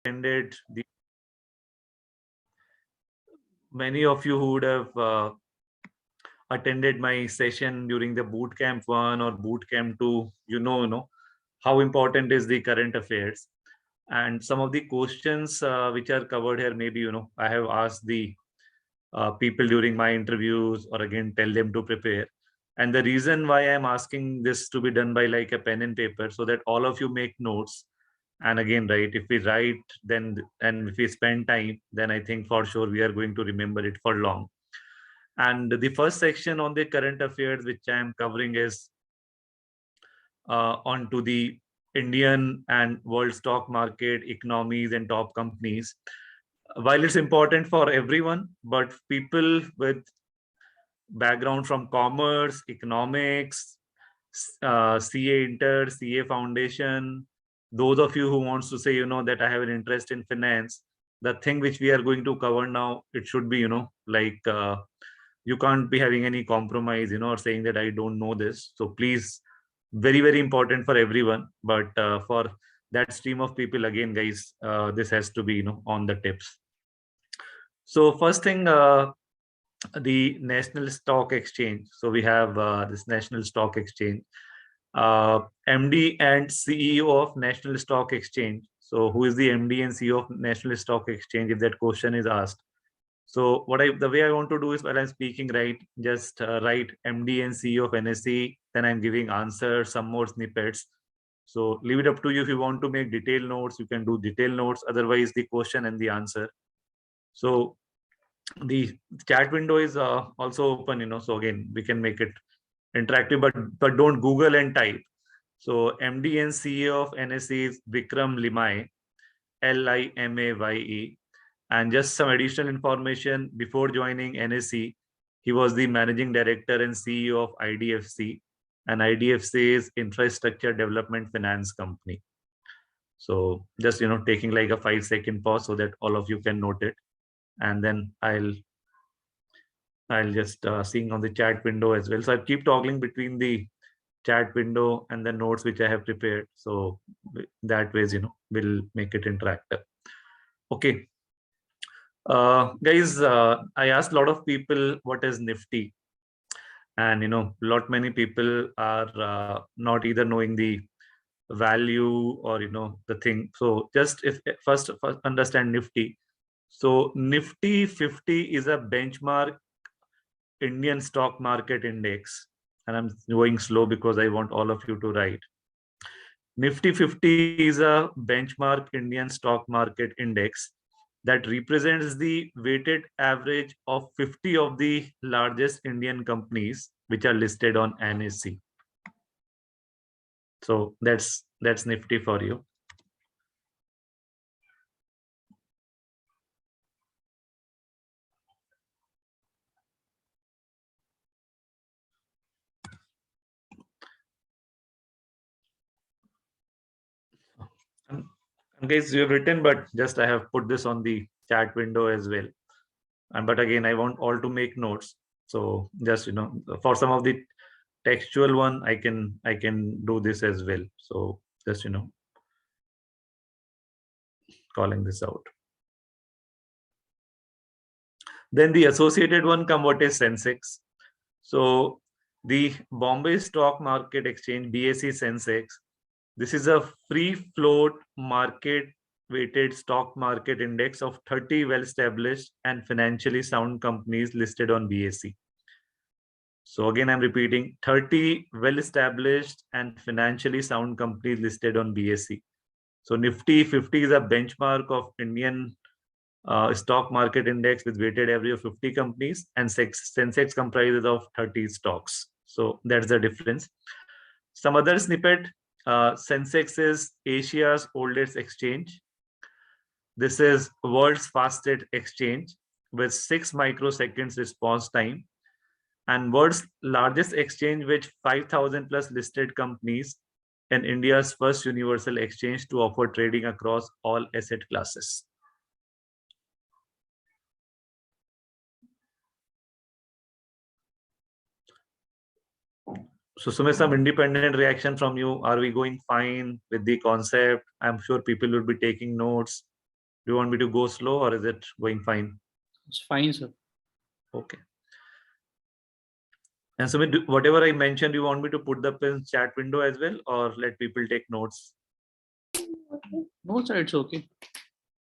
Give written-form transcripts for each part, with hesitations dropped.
attended many of you who would have attended my session during the boot camp 1 or boot camp 2, you know how important is the current affairs, and some of the questions which are covered here, maybe I have asked the people during my interviews, or again tell them to prepare. And the reason why I'm asking this to be done by like a pen and paper, so that all of you make notes. And again, right, if we write, then and if we spend time, then I think for sure we are going to remember it for long. And the first section on the current affairs which I am covering is onto the Indian and world stock market, economies, and top companies. While it's important for everyone, but people with background from commerce, economics, CA Inter, CA Foundation, those of you who wants to say, that I have an interest in finance, the thing which we are going to cover now, it should be, like you can't be having any compromise, or saying that I don't know this. So please, very, very important for everyone. But for that stream of people, again, guys, this has to be, on the tips. So first thing, the National Stock Exchange. So we have this National Stock Exchange. MD and CEO of National Stock Exchange. So who is the MD and CEO of National Stock Exchange, if that question is asked? So the way I want to do is, while I'm speaking, right, just write MD and CEO of NSE, then I'm giving answers, some more snippets. So leave it up to you. If you want to make detailed notes, you can do detailed notes. Otherwise, the question and the answer. So the chat window is also open, so again, we can make it interactive, but don't Google and type. So MD and CEO of NSE is Vikram Limaye, Limaye. And just some additional information, before joining NSE, he was the managing director and CEO of IDFC, and IDFC is Infrastructure Development Finance Company. So just taking like a 5-second pause so that all of you can note it, and then I'll just seeing on the chat window as well. So I'll keep toggling between the chat window and the notes which I have prepared. So that ways, we'll make it interactive. Okay. Guys, I asked a lot of people what is Nifty, and many people are not either knowing the value or the thing. So just if first understand Nifty. So Nifty 50 is a benchmark Indian stock market index, and I'm going slow because I want all of you to write. Nifty 50 is a benchmark Indian stock market index that represents the weighted average of 50 of the largest Indian companies which are listed on NSE. So that's Nifty for you. And guys, you have written, but just I have put this on the chat window as well. And but again, I want all to make notes. So just for some of the textual one, I can do this as well. So just calling this out. Then the associated one come, what is Sensex? So the Bombay Stock Market Exchange, BSE Sensex, this is a free float market weighted stock market index of 30 well-established and financially sound companies listed on BSE. So again, I'm repeating, 30 well-established and financially sound companies listed on BSE. So Nifty 50 is a benchmark of Indian stock market index with weighted average of 50 companies, and Sensex comprises of 30 stocks. So that's the difference. Some other snippet, Sensex is Asia's oldest exchange. This is world's fastest exchange with 6 microseconds response time, and world's largest exchange with 5,000 plus listed companies, and India's first universal exchange to offer trading across all asset classes. So Sumit, some independent reaction from you. Are we going fine with the concept? I'm sure people will be taking notes. you want me to go slow or is it going fine? It's fine, sir. Okay. And Sumit, whatever I mentioned, you want me to put up in chat window as well, or let people take notes? No, sir, it's okay.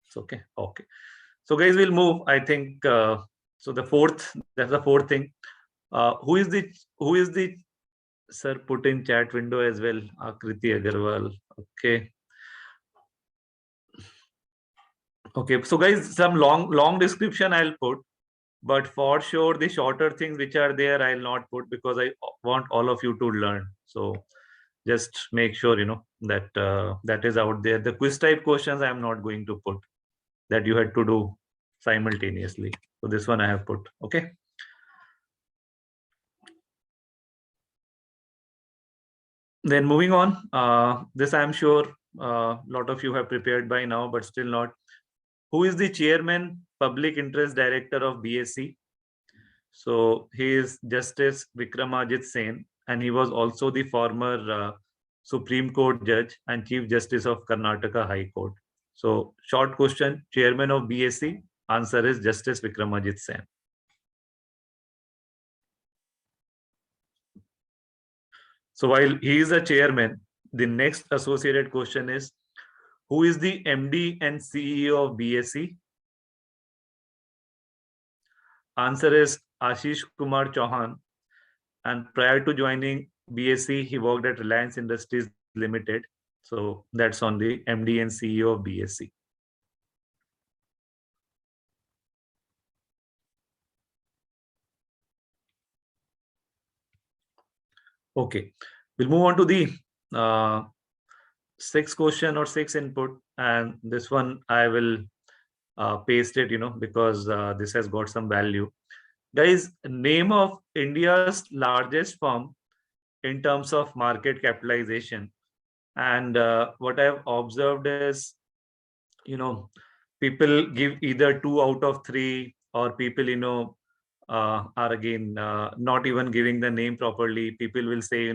It's okay. Okay. So guys, we'll move. I think so. That's the fourth thing. Who is the sir? Put in chat window as well. Akriti Agarwal. Okay. Okay. So guys, some long description I'll put, but for sure the shorter things which are there I'll not put because I want all of you to learn. So just make sure that that is out there. The quiz type questions I am not going to put, that you had to do simultaneously. So this one I have put. Okay. Then moving on, this I'm sure a lot of you have prepared by now, but still not. Who is the chairman, public interest director of BSE? So he is Justice Vikramadit Sen, and he was also the former Supreme Court judge and Chief Justice of Karnataka High Court. So short question, chairman of BSE, answer is Justice Vikramadit Sen. So while he is a chairman, the next associated question is, who is the MD and CEO of BSE? Answer is Ashish Kumar Chauhan. And prior to joining BSE, he worked at Reliance Industries Limited. So that's on the MD and CEO of BSE. Okay, we'll move on to the sixth question or sixth input, and this one I will paste it, because this has got some value. Guys, name of India's largest firm in terms of market capitalization. And what I've observed is, people give either 2 out of 3, or people, are again not even giving the name properly. People will say,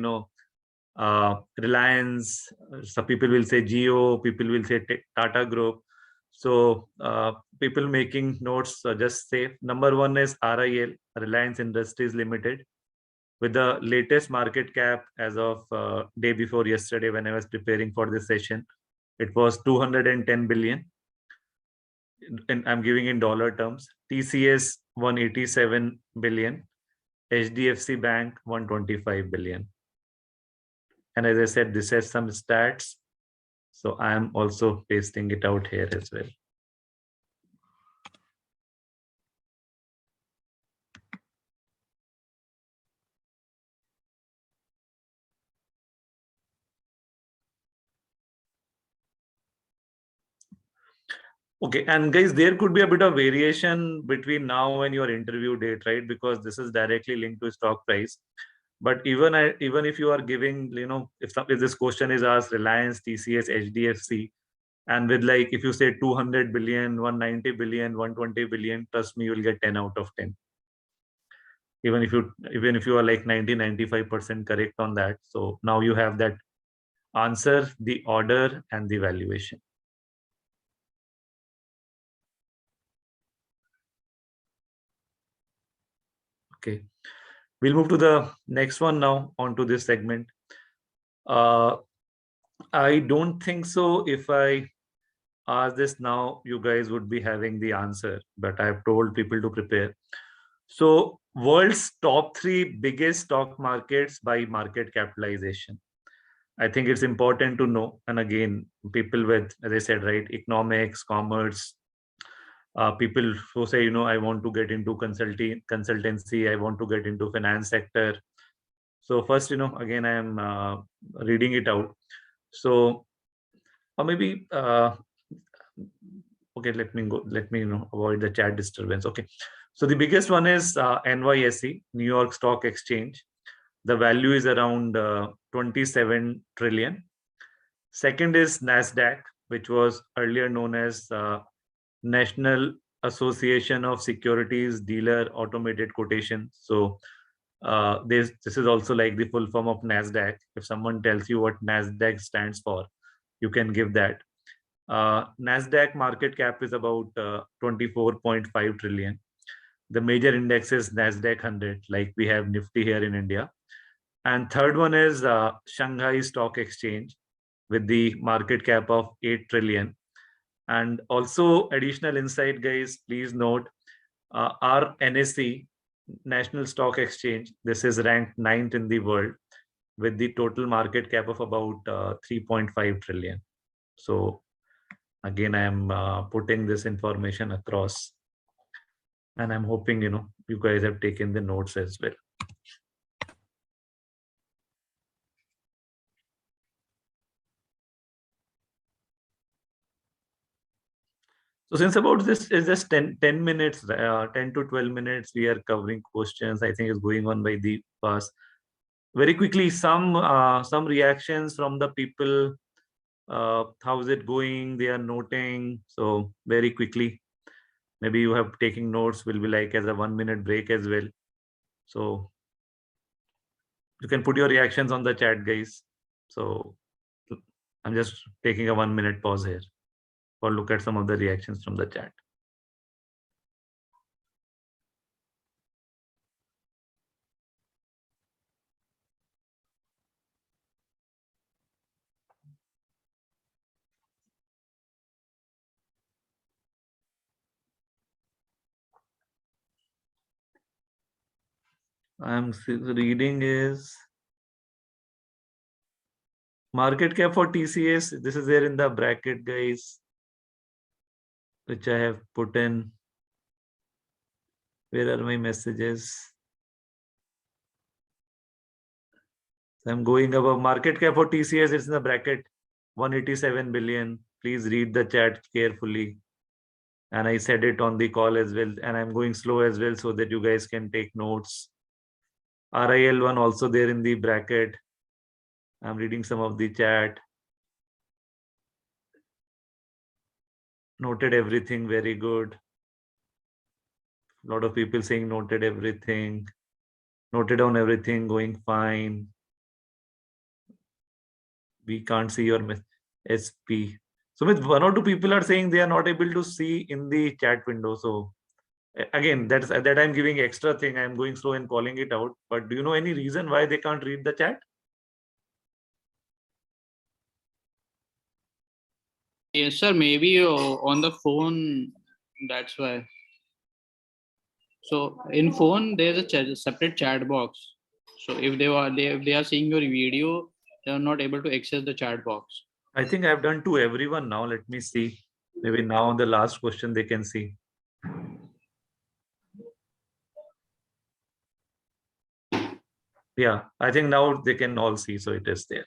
Reliance, some people will say Geo, people will say Tata Group. So people making notes, just say number 1 is RIL, Reliance Industries Limited, with the latest market cap as of day before yesterday when I was preparing for this session. It was 210 billion. And I'm giving in dollar terms. TCS 187 billion, HDFC Bank 125 billion. And as I said, this has some stats. So I am also pasting it out here as well. Okay, and guys, there could be a bit of variation between now and your interview date, right? Because this is directly linked to stock price. But even if you are giving, if this question is asked Reliance, TCS, HDFC, and with like, if you say 200 billion, 190 billion, 120 billion, trust me, you will get 10 out of 10. Even if you are like 95% correct on that. So now you have that answer, the order, and the valuation. Okay, we'll move to the next one now, onto this segment. I don't think so. If I ask this now, you guys would be having the answer, but I've told people to prepare. So world's top 3 biggest stock markets by market capitalization. I think it's important to know. And again, people with, as I said, right, economics, commerce, people who say, I want to get into consultancy, I want to get into finance sector. So first, again, I am reading it out. So, or maybe, okay, let me avoid the chat disturbance. Okay. So the biggest one is NYSE, New York Stock Exchange. The value is around 27 trillion. Second is NASDAQ, which was earlier known as National Association of Securities Dealer Automated Quotation. So this is also like the full form of NASDAQ. If someone tells you what NASDAQ stands for, you can give that. Nasdaq market cap is about 24.5 trillion. The major index is Nasdaq 100, like we have Nifty here in India. And third one is Shanghai Stock Exchange with the market cap of 8 trillion. And also additional insight, guys, please note our NSE, National Stock Exchange, this is ranked 9th in the world with the total market cap of about 3.5 trillion. So again, I am putting this information across, and I'm hoping, you guys have taken the notes as well. So since about this is just 10 minutes, 10 to 12 minutes, we are covering questions. I think it's going on by the fast. Very quickly, some reactions from the people. How's it going? They are noting. So very quickly, maybe you have taking notes, will be like as a 1-minute break as well. So you can put your reactions on the chat, guys. So I'm just taking a 1-minute pause here or look at some of the reactions from the chat. I'm reading is market cap for TCS. This is there in the bracket, guys, which I have put in. Where are my messages? So I'm going above market cap for TCS. It's in the bracket 187 billion. Please read the chat carefully. And I said it on the call as well. And I'm going slow as well so that you guys can take notes. RIL1 also there in the bracket. I'm reading some of the chat. Noted everything, very good. A lot of people saying noted everything. Noted down everything, going fine. We can't see your SP. So with 1 or 2 people are saying they are not able to see in the chat window. So again, that I'm giving extra thing. I'm going slow and calling it out. But do you know any reason why they can't read the chat? Yes, sir. Maybe on the phone. That's why. So in phone, there's a separate chat box. So if they are seeing your video, they are not able to access the chat box. I think I've done to everyone now. Let me see. Maybe now on the last question they can see. Yeah, I think now they can all see. So it is there.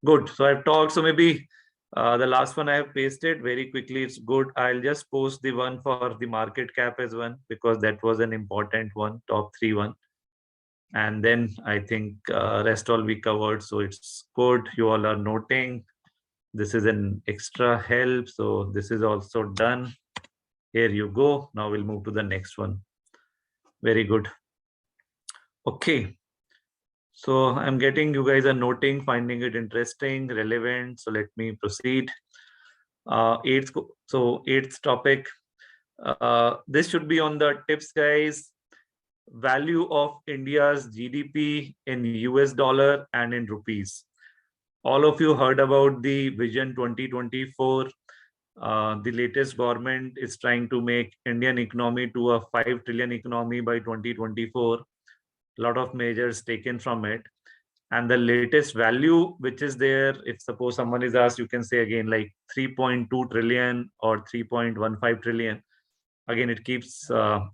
Good. So I've talked. So maybe the last one I have pasted very quickly. It's good. I'll just post the one for the market cap as one because that was an important one, top 3 one. And then I think rest all we covered. So it's good. You all are noting. This is an extra help. So this is also done. Here you go. Now we'll move to the next one. Very good. Okay. So I'm getting you guys are noting, finding it interesting, relevant. So let me proceed. Eighth topic. This should be on the tips, guys. Value of India's GDP in US dollar and in rupees. All of you heard about the Vision 2024. The latest government is trying to make Indian economy to a 5 trillion economy by 2024. A lot of measures taken from it. And the latest value which is there, if suppose someone is asked, you can say again like 3.2 trillion or 3.15 trillion. Again, it keeps a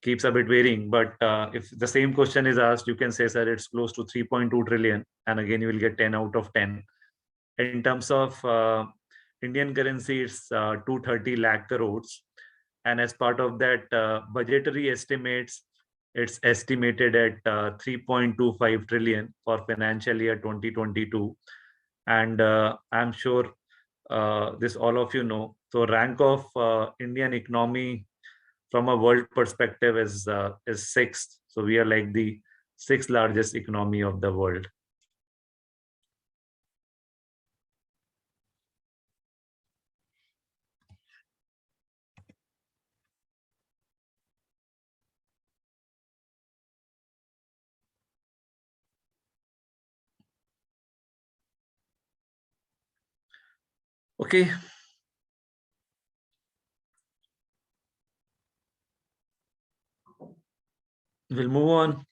bit varying, but if the same question is asked, you can say, sir, it's close to 3.2 trillion, and again you will get 10 out of 10. In terms of Indian currency, it's 230 lakh crores, and as part of that budgetary estimates, it's estimated at 3.25 trillion for financial year 2022. And I'm sure this all of you know. So rank of Indian economy from a world perspective is 6th. So we are like the 6th largest economy of the world. Okay. We'll move on.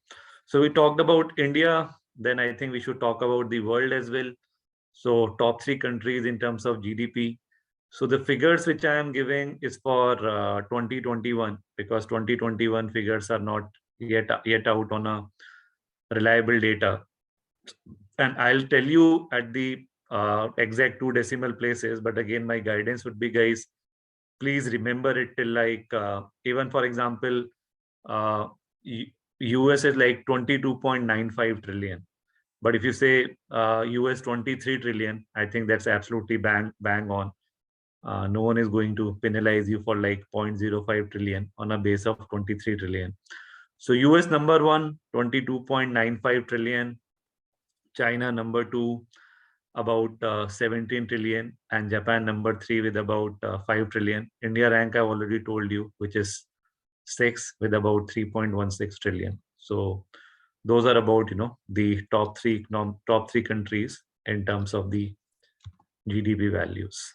So we talked about India. Then I think we should talk about the world as well. So top 3 countries in terms of GDP. So the figures which I am giving is for 2021, because 2021 figures are not yet out on a reliable data. And I'll tell you at the exact 2 decimal places. But again, my guidance would be, guys, please remember it till like even for example, uh, US is like 22.95 trillion. But if you say US 23 trillion, I think that's absolutely bang on. No one is going to penalize you for like 0.05 trillion on a base of 23 trillion. So US number one, 22.95 trillion. China number two, about 17 trillion, and Japan number three with about 5 trillion. India rank I've already told you, which is 6 with about 3.16 trillion. So those are about the top three countries in terms of the GDP values.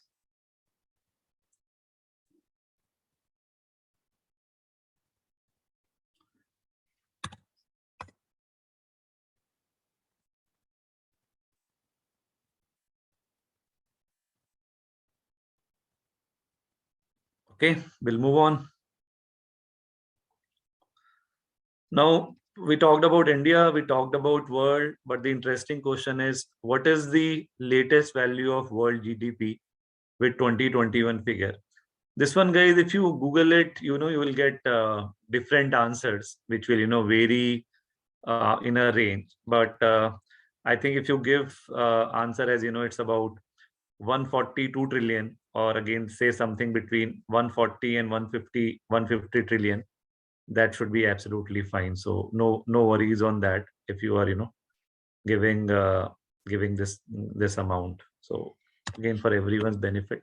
Okay, we'll move on. Now, we talked about India, we talked about world, but the interesting question is, what is the latest value of world GDP with 2021 figure? This one, guys, if you Google it, you will get different answers, which will, vary in a range. But I think if you give answer as, it's about 142 trillion, or again, say something between 140 and 150 trillion, that should be absolutely fine. So no worries on that if you are giving giving this amount. So again, for everyone's benefit,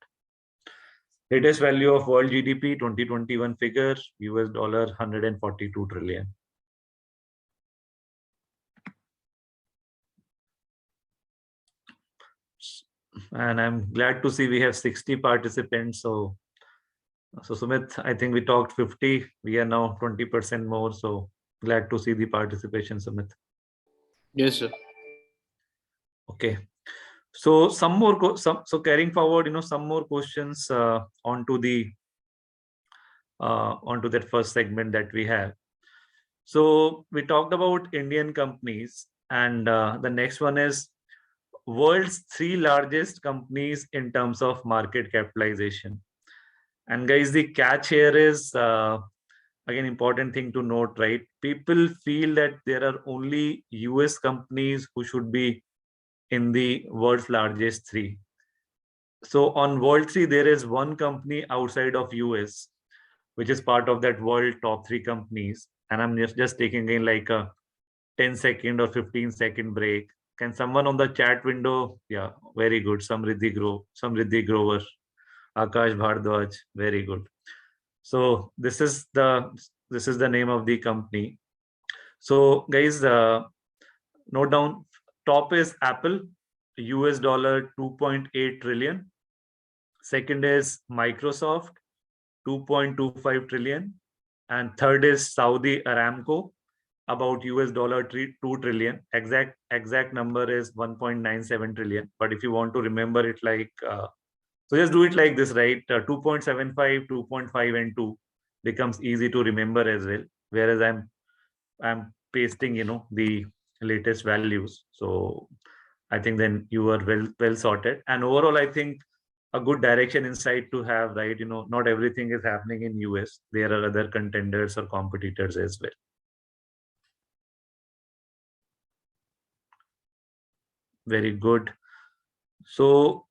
latest value of world GDP 2021 figure, US dollar 142 trillion. And I'm glad to see we have 60 participants. So Sumit, I think we talked 50, we are now 20% more. So glad to see the participation, Sumit. Yes, sir. Okay. So some more so carrying forward, some more questions onto that first segment that we have. So we talked about Indian companies, and the next one is world's 3 largest companies in terms of market capitalization. And guys, the catch here is again important thing to note, right? People feel that there are only US companies who should be in the world's largest 3. So on World 3, there is one company outside of US, which is part of that world top 3 companies. And I'm just taking in like a 10-second or 15-second break. Can someone on the chat window? Yeah, very good. Samriddhi Grover, Akash Bhardwaj, very good. So this is the name of the company. So guys, note down. Top is Apple, US dollar 2.8 trillion. Second is Microsoft, 2.25 trillion. And third is Saudi Aramco, about US dollar 2 trillion. Exact number is 1.97 trillion. But if you want to remember it like, so just do it like this, right? 2.75, 2.5 and 2 becomes easy to remember as well. Whereas I'm pasting, the latest values. So I think then you are well sorted. And overall, I think a good direction insight to have, right? Not everything is happening in US. There are other contenders or competitors as well. Very good. So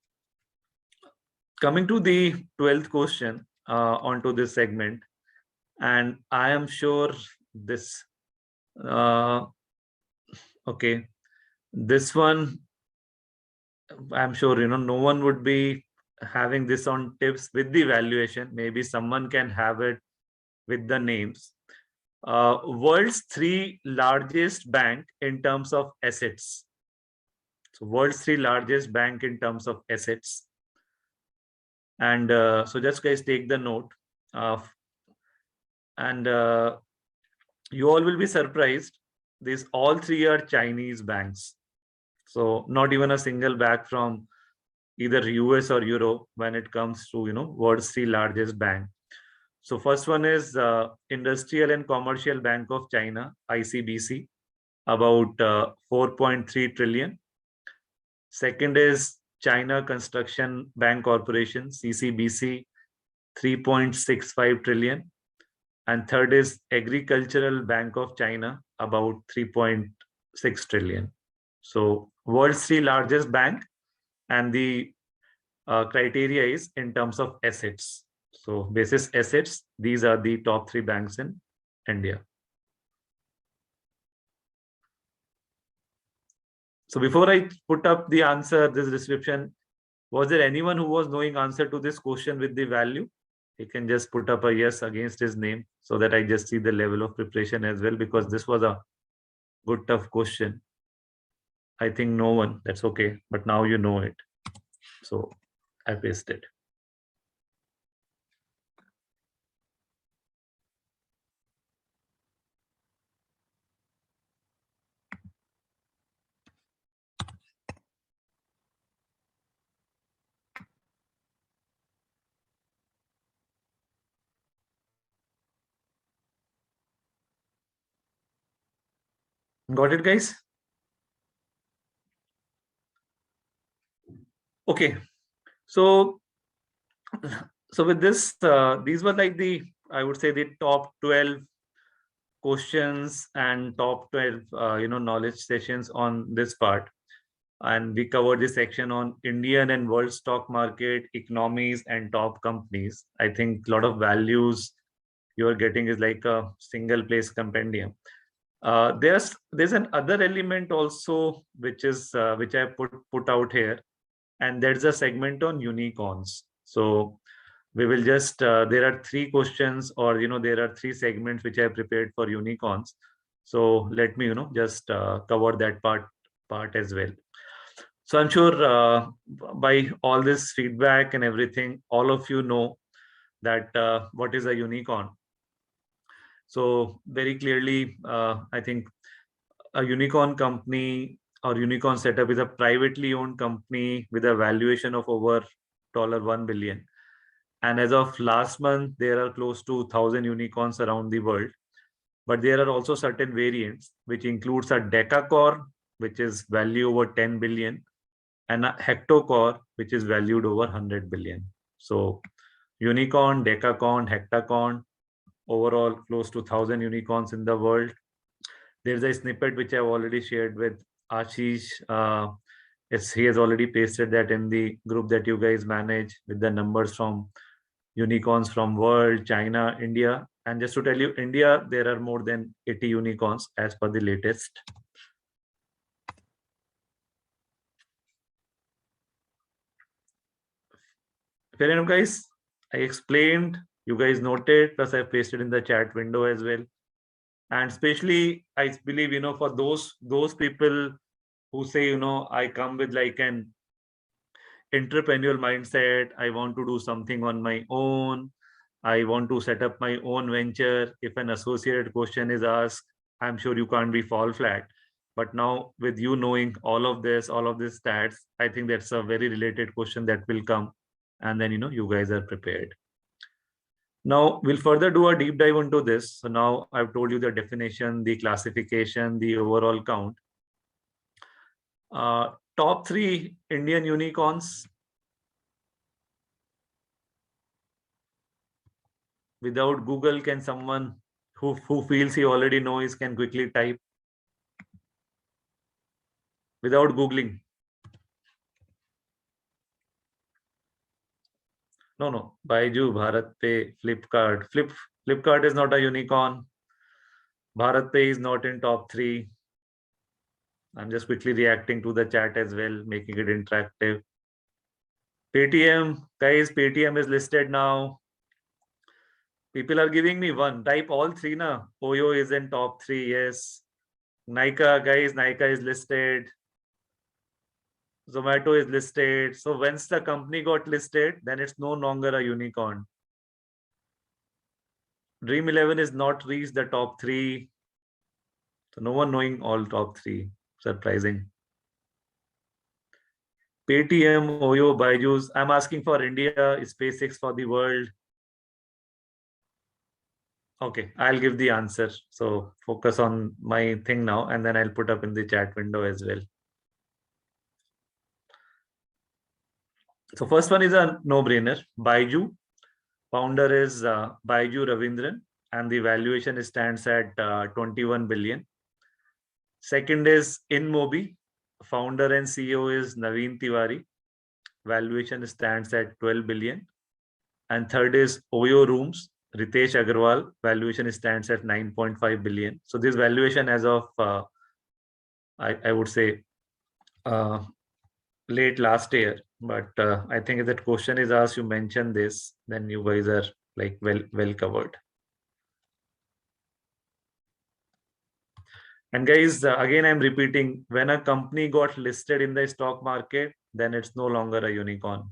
coming to the 12th question onto this segment, and I am sure this, okay, this one, I'm sure, no one would be having this on tips with the valuation. Maybe someone can have it with the names. World's 3 largest bank in terms of assets. So world's 3 largest bank in terms of assets. And so just guys take the note. And you all will be surprised. These all three are Chinese banks. So not even a single bank from either US or Europe when it comes to, world's three largest bank. So first one is Industrial and Commercial Bank of China, ICBC, about 4.3 trillion. Second is China Construction Bank Corporation, CCBC, 3.65 trillion. And third is Agricultural Bank of China, about 3.6 trillion. So world's three largest bank, and the criteria is in terms of assets. So basis assets, these are the top three banks in India. So before I put up the answer, this description, was there anyone who was knowing answer to this question with the value? He can just put up a yes against his name so that I just see the level of preparation as well, because this was a good tough question. I think no one, that's okay, but now you know it. So I pasted. Got it, guys? Okay. So with this, these were like I would say the top 12 questions and top 12, knowledge sessions on this part. And we covered this section on Indian and world stock market, economies, and top companies. I think a lot of values you're getting is like a single place compendium. There's an other element also which I put out here, and there's a segment on unicorns. So we will just there are three questions, or there are three segments which I prepared for unicorns. So let me just cover that part as well. So I'm sure by all this feedback and everything, all of you know that what is a unicorn. So very clearly, I think a unicorn company or unicorn setup is a privately owned company with a valuation of over $1 billion. And as of last month, there are close to 1,000 unicorns around the world. But there are also certain variants, which includes a decacorn, which is value over 10 billion, and a hectocorn, which is valued over 100 billion. So unicorn, decacorn, hectacorn, overall close to 1,000 unicorns in the world. There's a snippet which I've already shared with Ashish. He has already pasted that in the group that you guys manage with the numbers from unicorns from world, China, India. And just to tell you, India, there are more than 80 unicorns as per the latest. Fair enough, guys. I explained, you guys noted, plus I pasted in the chat window as well. And especially, I believe, for those people who say, I come with like an entrepreneurial mindset, I want to do something on my own, I want to set up my own venture. If an associated question is asked, I'm sure you can't be fall flat. But now with you knowing all of this stats, I think that's a very related question that will come. And then, you guys are prepared. Now we'll further do a deep dive into this. So now I've told you the definition, the classification, the overall count. Top three Indian unicorns. Without Google, can someone who feels he already knows can quickly type? Without Googling. No. Baiju, BharatPay, Flipkart. Flipkart is not a unicorn. BharatPay is not in top three. I'm just quickly reacting to the chat as well, making it interactive. Paytm, guys, Paytm is listed now. People are giving me one. Type all three now. Oyo is in top three, yes. Nika, guys, Nika is listed. Zomato is listed. So once the company got listed, then it's no longer a unicorn. Dream 11 is not reached the top three. So no one knowing all top three. Surprising. Paytm, Oyo, Byju's. I'm asking for India, SpaceX for the world. Okay, I'll give the answer. So focus on my thing now, and then I'll put up in the chat window as well. So first one is a no-brainer. Byju. Founder is Baiju Ravindran, and the valuation stands at 21 billion. Second is InMobi. Founder and CEO is Naveen Tiwari. Valuation stands at 12 billion. And third is Oyo Rooms. Ritesh Agarwal. Valuation stands at 9.5 billion. So this valuation as of, I would say, uh, late last year. But I think if that question is asked, you mentioned this, then you guys are like well covered. And guys, again, I'm repeating, when a company got listed in the stock market, then it's no longer a unicorn.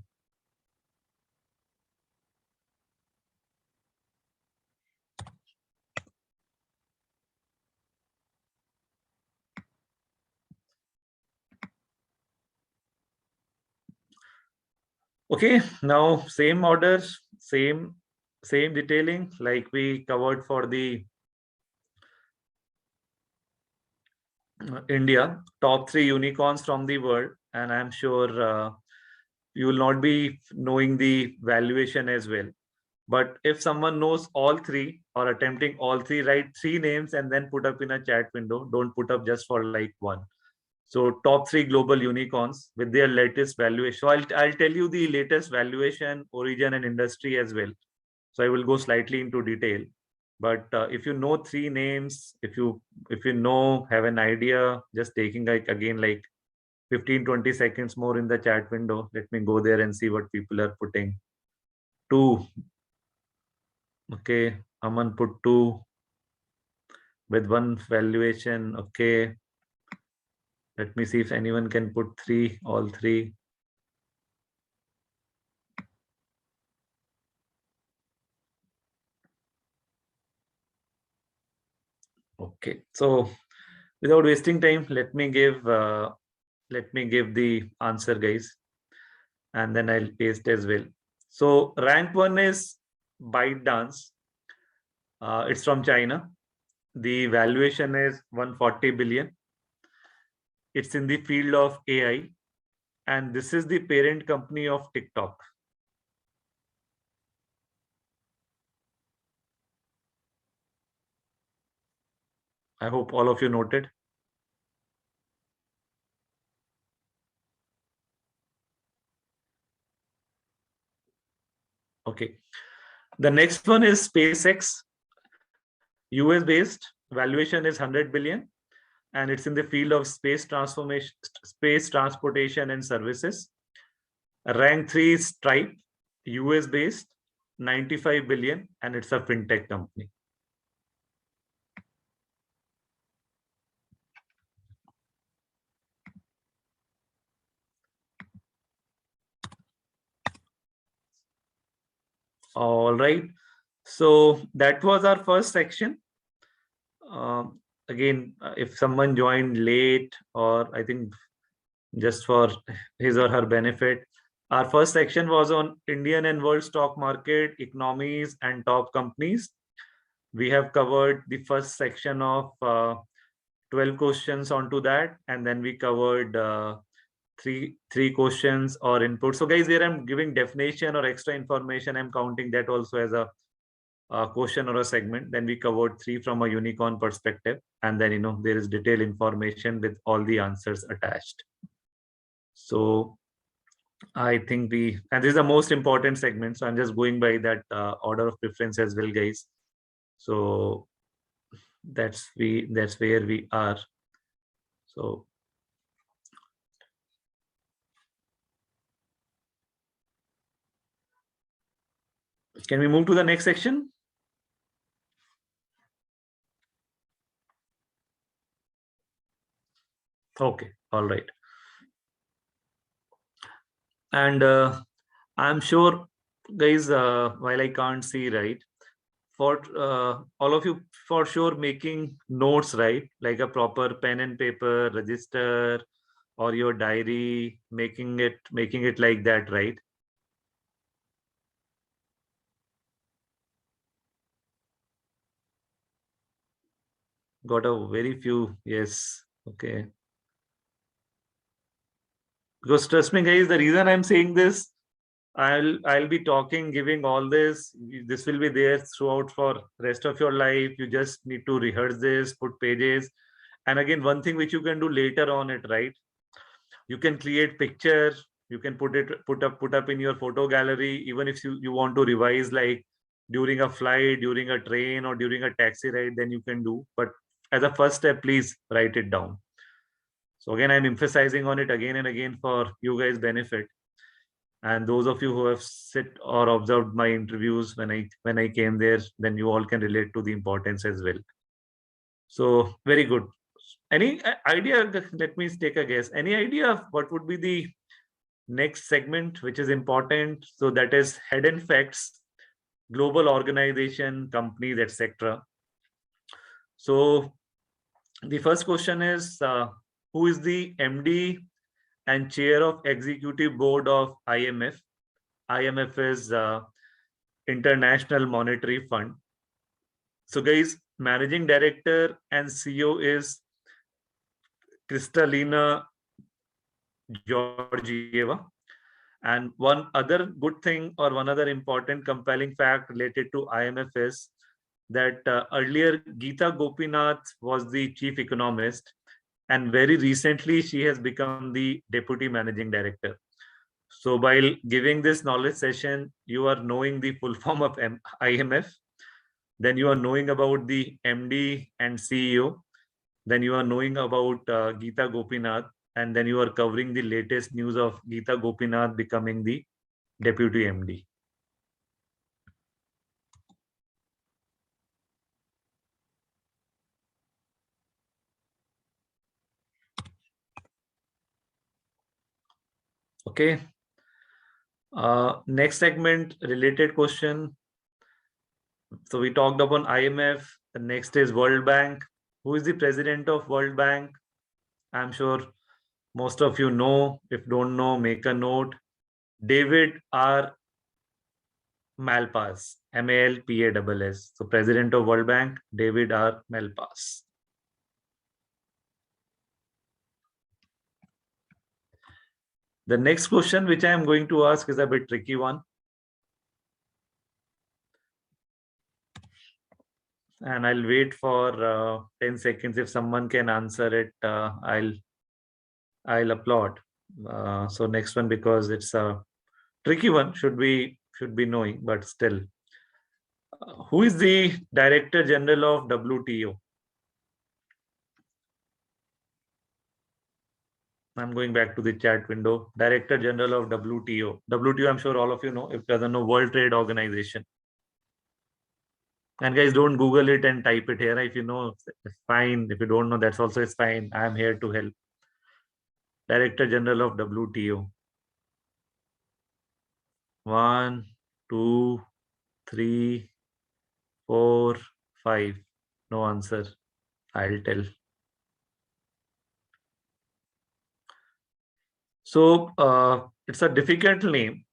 Okay, now same order, same detailing like we covered for the India, top three unicorns from the world. And I'm sure you will not be knowing the valuation as well. But if someone knows all three or attempting all three, write three names and then put up in a chat window. Don't put up just for like one. So top three global unicorns with their latest valuation. So I'll tell you the latest valuation, origin, and industry as well. So I will go slightly into detail. But if you know three names, if you know, have an idea, just taking like again like 15-20 seconds more in the chat window. Let me go there and see what people are putting. Two. Okay, Aman put two with one valuation. Okay. Let me see if anyone can put three, all three. Okay, so without wasting time, let me give the answer, guys, and then I'll paste as well. So rank one is ByteDance. It's from China. The valuation is 140 billion. It's in the field of AI, and this is the parent company of TikTok. I hope all of you noted. Okay. The next one is SpaceX, US based. Valuation is 100 billion, and it's in the field of space transformation, space transportation and services. Rank 3 is Stripe, US based, 95 billion, and it's a fintech company. All right. So that was our first section. Again, if someone joined late, or I think just for his or her benefit, our first section was on Indian and world stock market, economies, and top companies. We have covered the first section of 12 questions onto that, and then we covered three questions or input. So guys, here I'm giving definition or extra information. I'm counting that also as a question or a segment. Then we covered three from a unicorn perspective, and then there is detailed information with all the answers attached. So I think and this is the most important segment, so I'm just going by that order of preference as well, guys. So that's where we are. So can we move to the next section? Okay, all right. And I'm sure, guys, while I can't see, right, for all of you, for sure, making notes, right, like a proper pen and paper, register, or your diary, making it like that, right? Got a very few, yes. Okay. Because trust me, guys, the reason I'm saying this, I'll be talking, giving all this. This will be there throughout for rest of your life. You just need to rehearse this, put pages. And again, one thing which you can do later on it, right? You can create picture. You can put up in your photo gallery. Even if you want to revise, like during a flight, during a train, or during a taxi ride, then you can do. But as a first step, please write it down. So again, I'm emphasizing on it again and again for you guys' benefit. And those of you who have sit or observed my interviews when I came there, then you all can relate to the importance as well. So very good. Any idea? Let me take a guess. Any idea of what would be the next segment, which is important? So that is hidden facts, global organization, companies, etc. So the first question is, who is the MD and chair of executive board of IMF? IMF is International Monetary Fund. So guys, managing director and CEO is Kristalina Georgieva. And one other good thing, or one other important compelling fact related to IMF is that earlier Geeta Gopinath was the chief economist, and very recently she has become the deputy managing director. So while giving this knowledge session, you are knowing the full form of IMF, then you are knowing about the MD and CEO, then you are knowing about Geeta Gopinath, and then you are covering the latest news of Geeta Gopinath becoming the deputy MD. Okay. Next segment, related question. So we talked upon IMF. The next is World Bank. Who is the president of World Bank? I'm sure most of you know. If don't know, make a note. David R. Malpass, Malpass. So president of World Bank, David R. Malpass. The next question which I am going to ask is a bit tricky one. And I'll wait for 10 seconds. If someone can answer it, I'll applaud. So next one, because it's a tricky one, should be knowing, but still. Who is the Director General of WTO? I'm going back to the chat window. Director General of WTO. WTO, I'm sure all of you know. If doesn't know, World Trade Organization. And guys, don't Google it and type it here. If you know, it's fine. If you don't know, that's also is fine. I am here to help. Director General of WTO. 1, 2, 3, 4, 5. No answer. I'll tell. So it's a difficult name.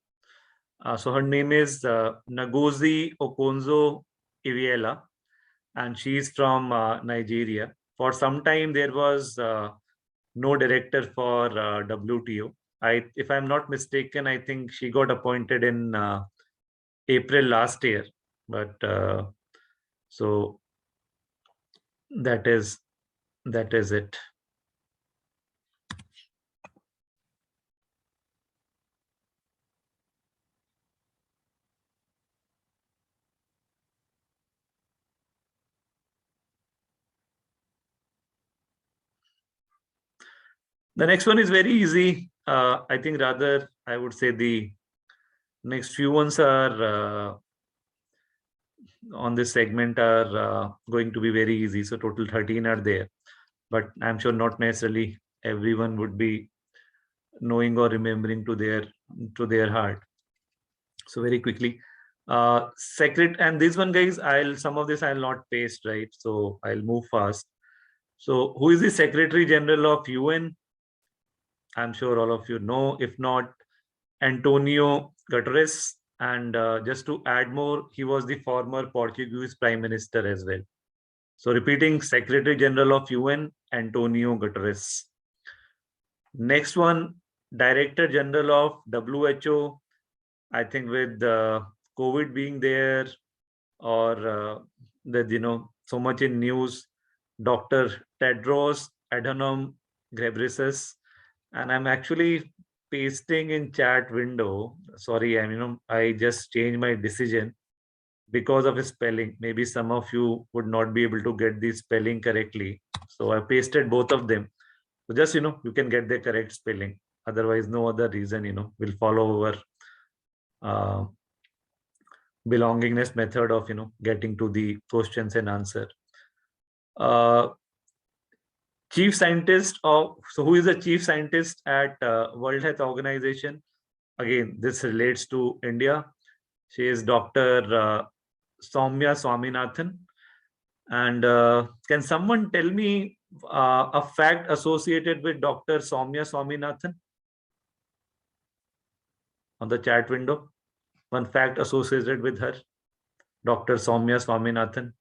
So her name is Ngozi Okonjo-Iweala, and she's from Nigeria. For some time, there was no director for WTO. If I'm not mistaken, I think she got appointed in April last year. But so that is it. The next one is very easy. I think rather I would say the next few ones are on this segment are going to be very easy. So total 13 are there, but I'm sure not necessarily everyone would be knowing or remembering to their to their heart. So very quickly, and this one, guys, some of this I'll not paste, right? So I'll move fast. So who is the Secretary General of UN? I'm sure all of you know. If not, Antonio Guterres. And just to add more, he was the former Portuguese Prime Minister as well. So repeating, Secretary General of UN, Antonio Guterres. Next one, Director General of WHO. I think with COVID being there, or that so much in news, Dr. Tedros Adhanom Ghebreyesus, and I'm actually pasting in chat window. Sorry, I just changed my decision because of his spelling. Maybe some of you would not be able to get the spelling correctly, so I pasted both of them. So just you can get the correct spelling. Otherwise, no other reason will follow our uh, belongingness method of getting to the questions and answer. uh, Chief scientist of, so who is the chief scientist at World Health Organization? Again, this relates to India. She is Dr. Soumya Swaminathan. And can someone tell me a fact associated with Dr. Soumya Swaminathan on the chat window? One fact associated with her, Dr. Soumya Swaminathan.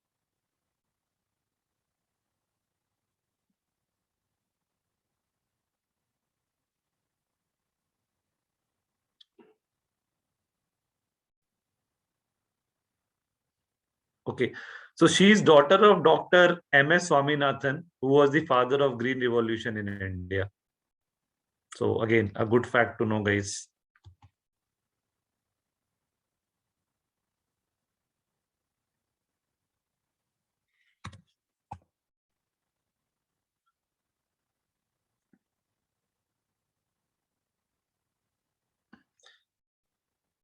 Okay, so she is daughter of Dr. M.S. Swaminathan, who was the father of Green Revolution in India. So again, a good fact to know, guys.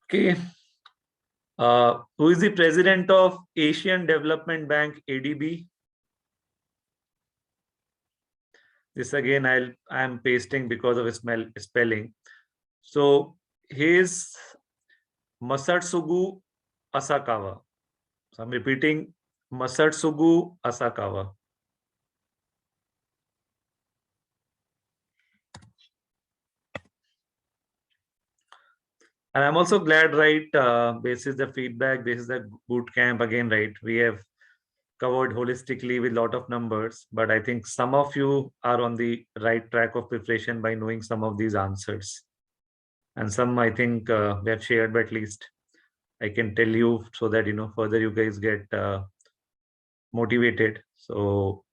Okay. Who is the president of Asian Development Bank, ADB? This again, I'm pasting because of spelling. So he is Masatsugu Asakawa. So I'm repeating, Masatsugu Asakawa. And I'm also glad, right, basis the feedback, basis the boot camp, again, right, we have covered holistically with a lot of numbers, but I think some of you are on the right track of preparation by knowing some of these answers. And some, I think, we have shared, but at least I can tell you so that, further you guys get motivated. So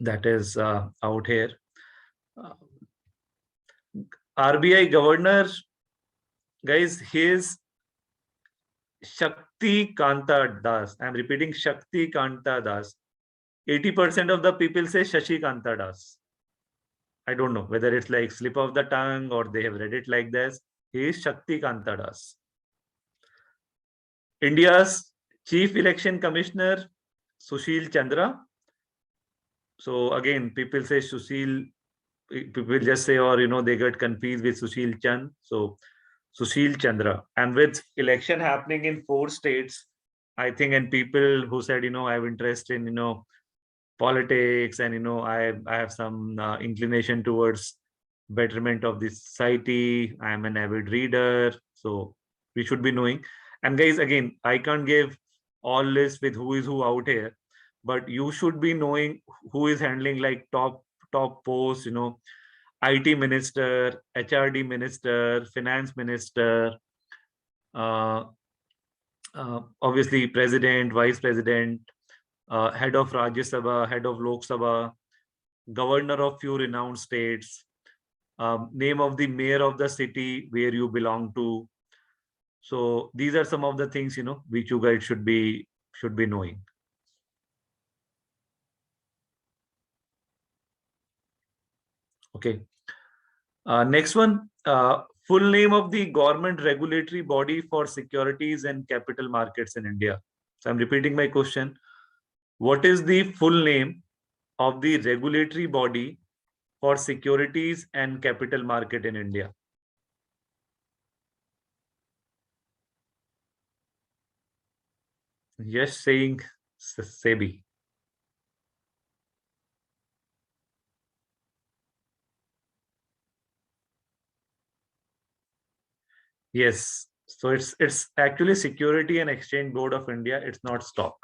that is out here. RBI governor, guys, his Shakti Kanta Das. I'm repeating, Shakti Kanta Das. 80% of the people say Shashi Kanta Das. I don't know whether it's like slip of the tongue or they have read it like this. He is Shakti Kanta Das. India's Chief Election Commissioner, Sushil Chandra. So again, people say Sushil, people just say, or they get confused with Sushil Chand. So Sushil Chandra. And with election happening in 4 states, I think, and people who said, I have interest in, politics, and I have some inclination towards betterment of the society. I am an avid reader, so we should be knowing. And guys, again, I can't give all list with who is who out here, but you should be knowing who is handling like top posts, IT minister, HRD minister, finance minister, uh, obviously president, vice president, head of Rajya Sabha, head of Lok Sabha, governor of few renowned states, name of the mayor of the city where you belong to. So these are some of the things which you guys should be knowing. Okay. Next one, full name of the government regulatory body for securities and capital markets in India. So I'm repeating my question. What is the full name of the regulatory body for securities and capital market in India? Yes, saying SEBI. Yes. So it's actually Security and Exchange Board of India. It's not stock.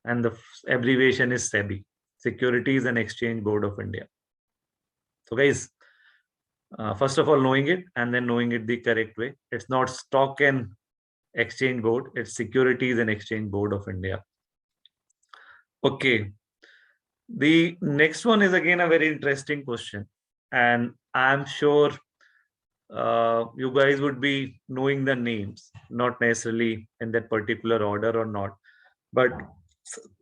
And the abbreviation is SEBI, Securities and Exchange Board of India. So guys, first of all, knowing it and then knowing it the correct way. It's not Stock and Exchange Board. It's Securities and Exchange Board of India. Okay. The next one is again a very interesting question, and I'm sure you guys would be knowing the names, not necessarily in that particular order or not. But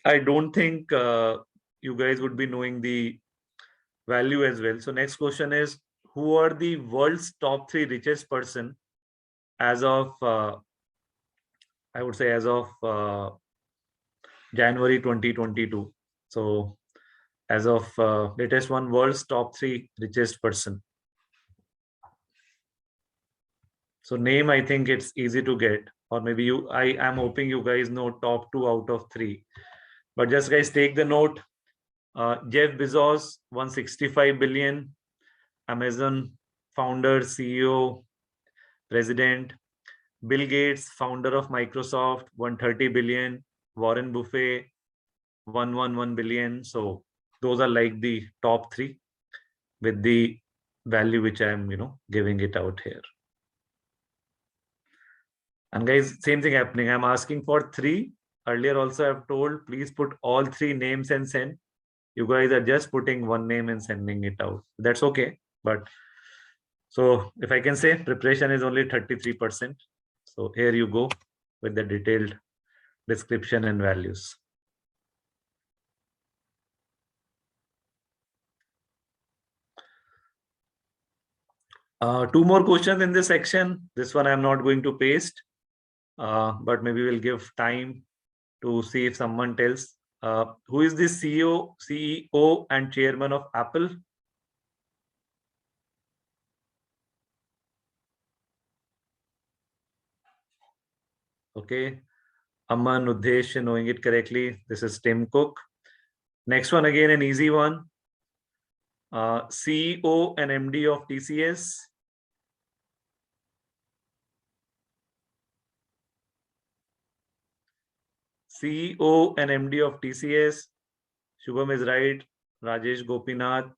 I don't think you guys would be knowing the value as well. So next question is, who are the world's top 3 richest person as of I would say as of January 2022. So as of latest one, world's top 3 richest person. So name, I think it's easy to get, or maybe I am hoping you guys know top 2 out of 3. But just guys take the note. Jeff Bezos, 165 billion. Amazon founder, CEO, president. Bill Gates, founder of Microsoft, 130 billion. Warren Buffett, 111 billion. So those are like the top 3 with the value which I'm giving it out here. And guys, same thing happening. I'm asking for 3. Earlier also I've told, please put all 3 names and send. You guys are just putting one name and sending it out. That's okay. But so if I can say, preparation is only 33%. So here you go with the detailed description and values. Two more questions in this section. This one I'm not going to paste, but maybe we'll give time to see if someone tells. Who is the CEO and chairman of Apple? Okay. Aman, Uddesh, knowing it correctly. This is Tim Cook. Next one, again, an easy one. CEO and MD of TCS. CEO and MD of TCS. Shubham is right. Rajesh Gopinath.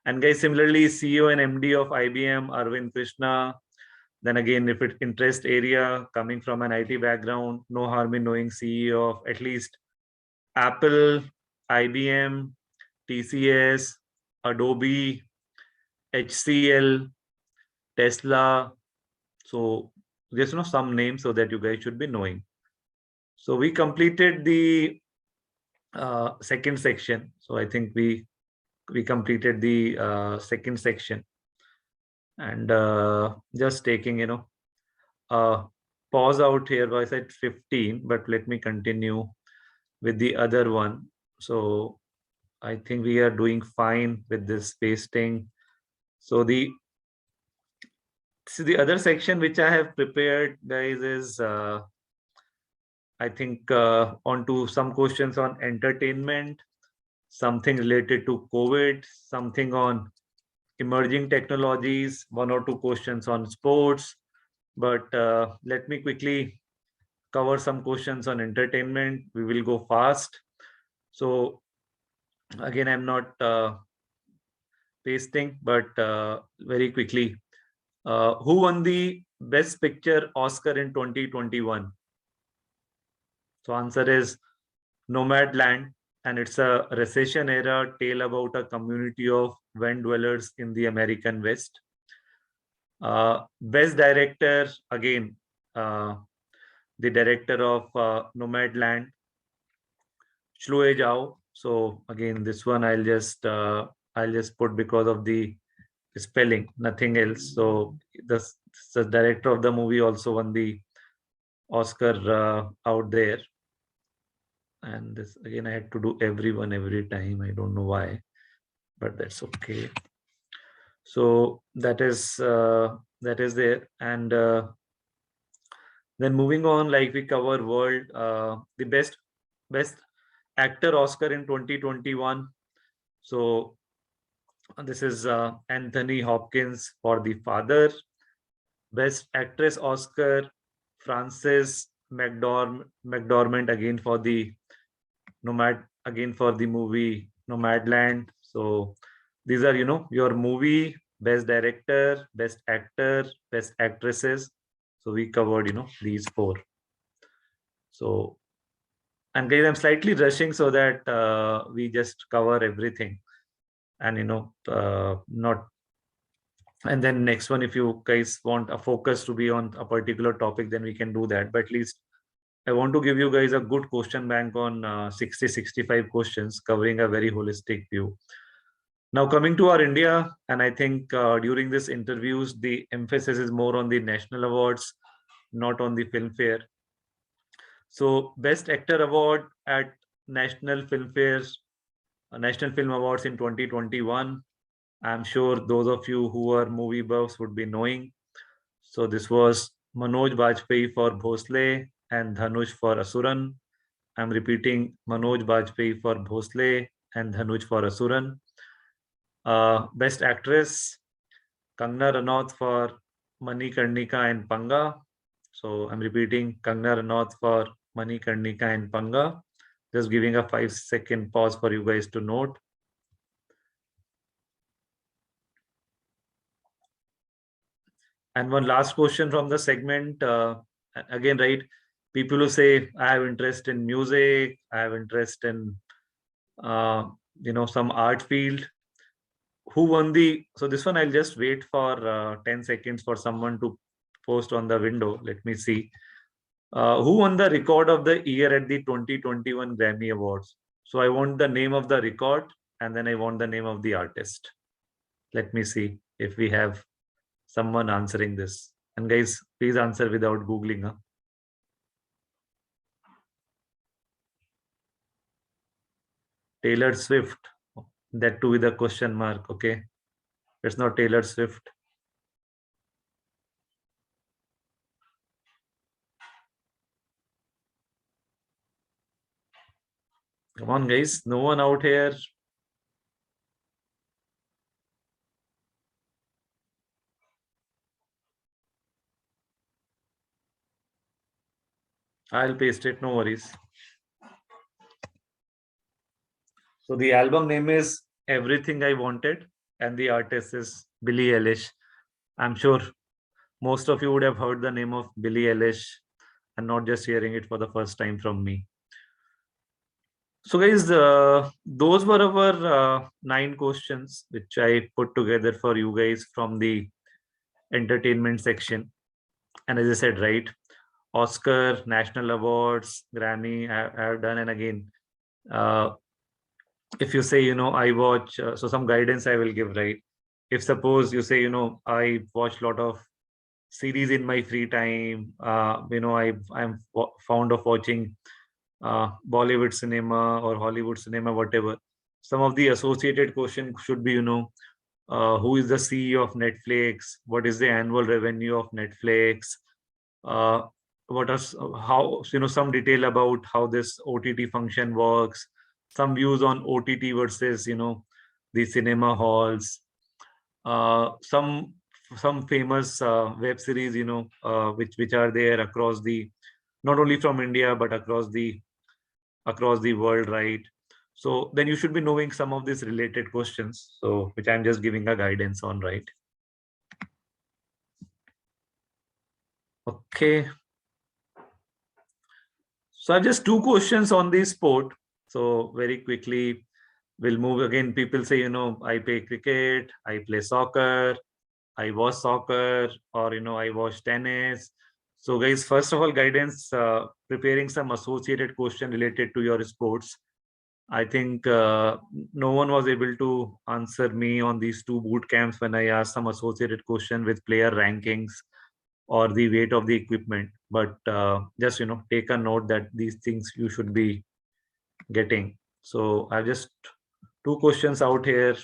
And guys, similarly, CEO and MD of IBM, Arvind Krishna. Then again, if it's interest area coming from an IT background, no harm in knowing CEO of at least Apple, IBM, TCS, Adobe, HCL, Tesla. So just some names so that you guys should be knowing. So we completed the second section. So I think we completed the second section, and just taking pause out here. I said 15, but let me continue with the other one. So I think we are doing fine with this pasting. So the other section which I have prepared, guys, is I think onto some questions on entertainment, something related to COVID, something on emerging technologies, 1 or 2 questions on sports. But let me quickly cover some questions on entertainment. We will go fast. So again, I'm not pasting, but very quickly. Who won the Best Picture Oscar in 2021? So answer is Nomadland, and it's a recession era tale about a community of van dwellers in the American West. Best director, again, the director of Nomadland, Chloe Zhao. So again, this one I'll just put because of the spelling, nothing else. So the director of the movie also won the Oscar out there. And this again, I had to do everyone every time. I don't know why, but that's okay. So that is there. And Then moving on, like we cover world, the best actor Oscar in 2021. So this is Anthony Hopkins for The Father. Best Actress Oscar, Frances McDormand again for the movie Nomadland. So these are your movie, best director, best actor, best actresses. So we covered these four. So, and guys, I'm slightly rushing so that we just cover everything, and not. And then next one, if you guys want a focus to be on a particular topic, then we can do that. But at least I want to give you guys a good question bank on 65 questions covering a very holistic view. Now coming to our India, and I think during this interviews, the emphasis is more on the national awards, not on the Filmfare. So Best Actor Award at National Filmfares, National Film Awards in 2021. I'm sure those of you who are movie buffs would be knowing. So this was Manoj Bajpayee for Bhosle and Dhanush for Asuran. I'm repeating, Manoj Bajpayee for Bhosle and Dhanush for Asuran. Best Actress, Kangna Ranaut for Manikarnika and Panga. So I'm repeating, Kangna Ranaut for Manikarnika and Panga. Just giving a 5-second pause for you guys to note. And one last question from the segment. Again, right? People who say, I have interest in music, I have interest in, some art field. Who won the, so this one I'll just wait for 10 seconds for someone to post on the window. Let me see. Who won the record of the year at the 2021 Grammy Awards? So I want the name of the record and then I want the name of the artist. Let me see if we have someone answering this. And guys, please answer without Googling. Huh? Taylor Swift. That too with a question mark. Okay. It's not Taylor Swift. Come on, guys. No one out here. I'll paste it. No worries. So the album name is Everything I Wanted and the artist is Billie Eilish. I'm sure most of you would have heard the name of Billie Eilish and not just hearing it for the first time from me. So guys, those were our 9 questions which I put together for you guys from the entertainment section. And as I said, right, Oscar, national awards, Grammy, I have done. And again, if you say, I watch, so some guidance I will give, right? If suppose you say, I watch a lot of series in my free time, I'm fond of watching Bollywood cinema or Hollywood cinema, whatever. Some of the associated questions should be, who is the CEO of Netflix? What is the annual revenue of Netflix? What are how some detail about how this OTT function works? Some views on OTT versus the cinema halls. Some famous web series, which are there across the, not only from India but across the world, right? So then you should be knowing some of these related questions, so which I'm just giving a guidance on, right? Okay. So I have just 2 questions on the sport. So very quickly, we'll move again. People say, I play cricket, I play soccer, I watch soccer, or I watch tennis. So guys, first of all, guidance, preparing some associated question related to your sports. I think no one was able to answer me on these 2 boot camps when I asked some associated question with player rankings or the weight of the equipment. But just take a note that these things you should be getting. So I just 2 questions out here.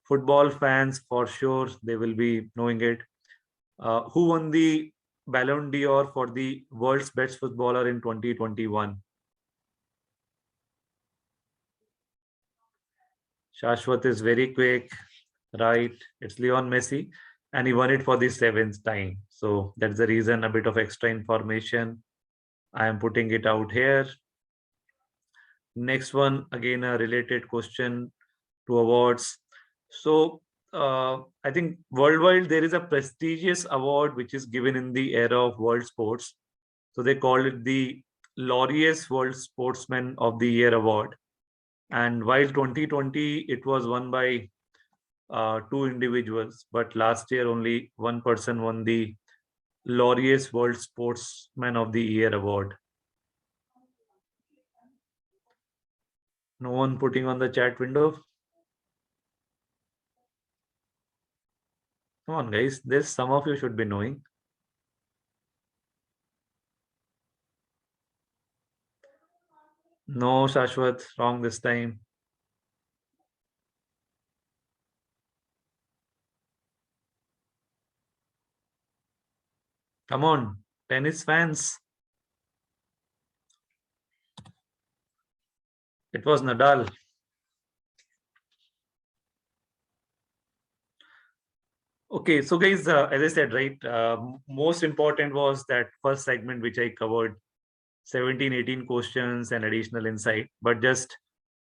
Football fans for sure they will be knowing it. Who won the Ballon d'Or for the world's best footballer in 2021? Shashwat is very quick. Right, it's Leon Messi, and he won it for the seventh time. So that's the reason, a bit of extra information. I am putting it out here. Next one, again, a related question to awards. So I think worldwide there is a prestigious award which is given in the era of world sports. So they call it the Laureus World Sportsman of the Year Award. And while 2020 it was won by two individuals, but last year only one person won the Laureus World Sportsman of the Year award. No one putting on the chat window. Come on, guys. This some of you should be knowing. No, Shashwat, wrong this time. Come on, tennis fans. It was Nadal. Okay, so guys, as I said, right, most important was that first segment which I covered, 17, 18 questions and additional insight. But just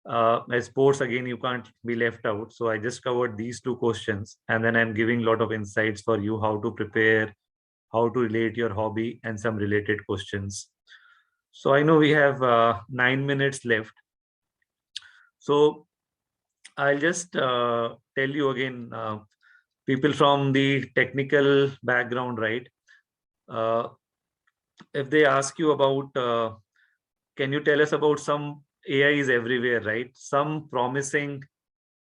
as sports, again, you can't be left out. So I just covered these two questions, and then I'm giving a lot of insights for you how to prepare, how to relate your hobby, and some related questions. So I know we have 9 minutes left. So I'll just tell you again, people from the technical background, right? Uh, if they ask you about, can you tell us about some AI is everywhere, right? Some promising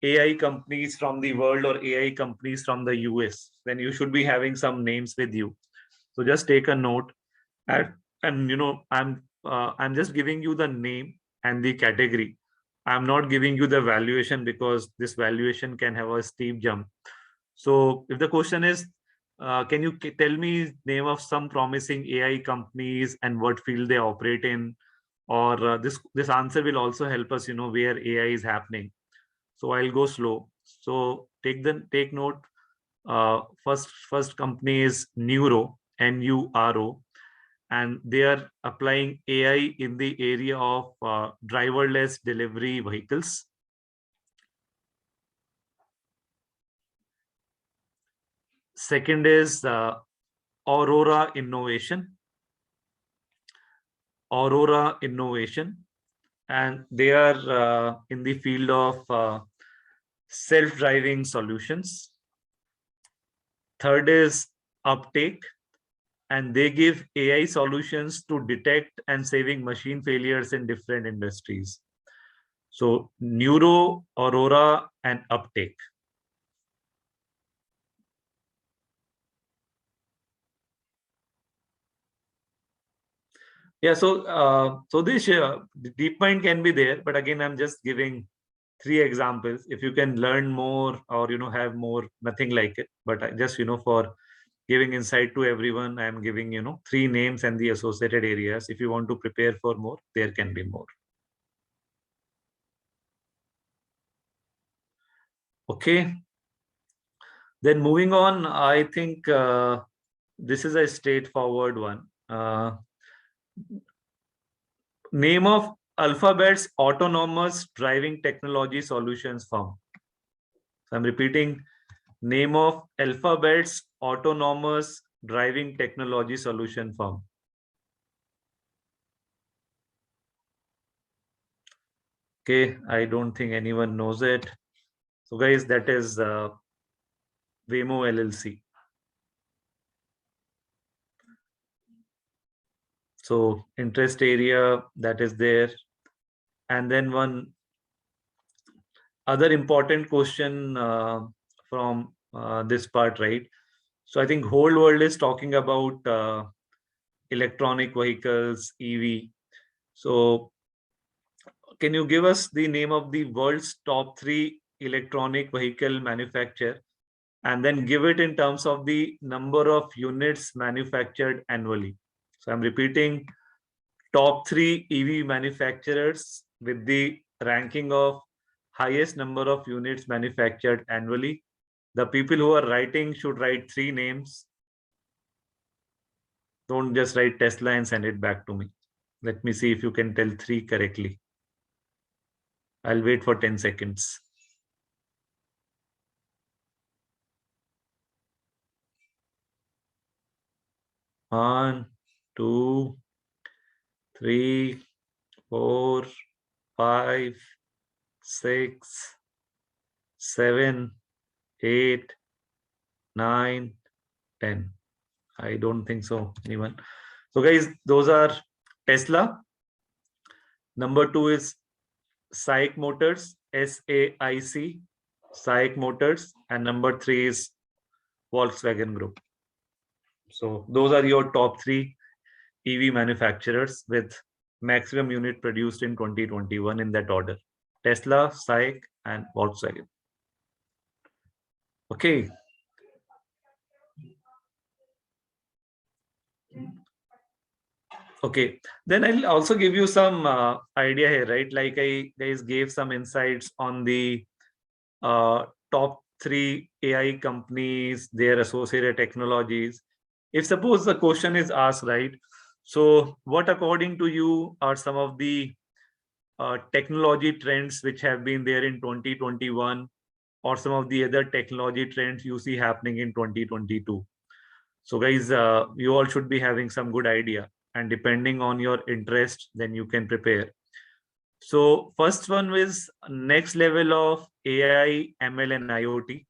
AI companies from the world or AI companies from the US, then you should be having some names with you. So just take a note, and I'm just giving you the name and the category. I'm not giving you the valuation because this valuation can have a steep jump. So if the question is, can you tell me name of some promising AI companies and what field they operate in, or this answer will also help us, where AI is happening. So I'll go slow. So take note. First company is Nuro, and they are applying AI in the area of driverless delivery vehicles. Second is Aurora Innovation. Aurora Innovation, and they are in the field of self-driving solutions. Third is Uptake, and they give AI solutions to detect and saving machine failures in different industries. So Neuro, Aurora, and Uptake. Yeah, so this DeepMind can be there, but again, I'm just giving three examples. If you can learn more or have more, nothing like it. But I just for giving insight to everyone, I'm giving three names and the associated areas. If you want to prepare for more, there can be more. Okay. Then moving on, I think this is a straightforward one. Name of Alphabet's autonomous driving technology solutions firm. So I'm repeating, name of Alphabet's autonomous driving technology solution firm. Okay, I don't think anyone knows it. So guys, that is Waymo LLC. So interest area that is there. And then one other important question from this part, right? So I think whole world is talking about electronic vehicles, EV. So can you give us the name of the world's top 3 electronic vehicle manufacturer? and then give it in terms of the number of units manufactured annually. So I'm repeating, top 3 EV manufacturers with the ranking of highest number of units manufactured annually. The people who are writing should write 3 names. Don't just write Tesla and send it back to me. Let me see if you can tell 3 correctly. I'll wait for 10 seconds. One, 2, 3, 4, 5, 6, 7, 8, 9, 10. I don't think so, anyone. So guys, those are Tesla. Number 2 is SAIC Motors, SAIC, SAIC Motors, and number 3 is Volkswagen Group. So those are your top 3 EV manufacturers with maximum unit produced in 2021 in that order: Tesla, SAIC, and Volkswagen. Okay. Okay, then I'll also give you some idea here, right? Like I guys gave some insights on the top 3 AI companies, their associated technologies. If suppose the question is asked, right? So what according to you are some of the technology trends which have been there in 2021, or some of the other technology trends you see happening in 2022? So guys, you all should be having some good idea, and depending on your interest, then you can prepare. So first one is next level of AI, ML, and IoT.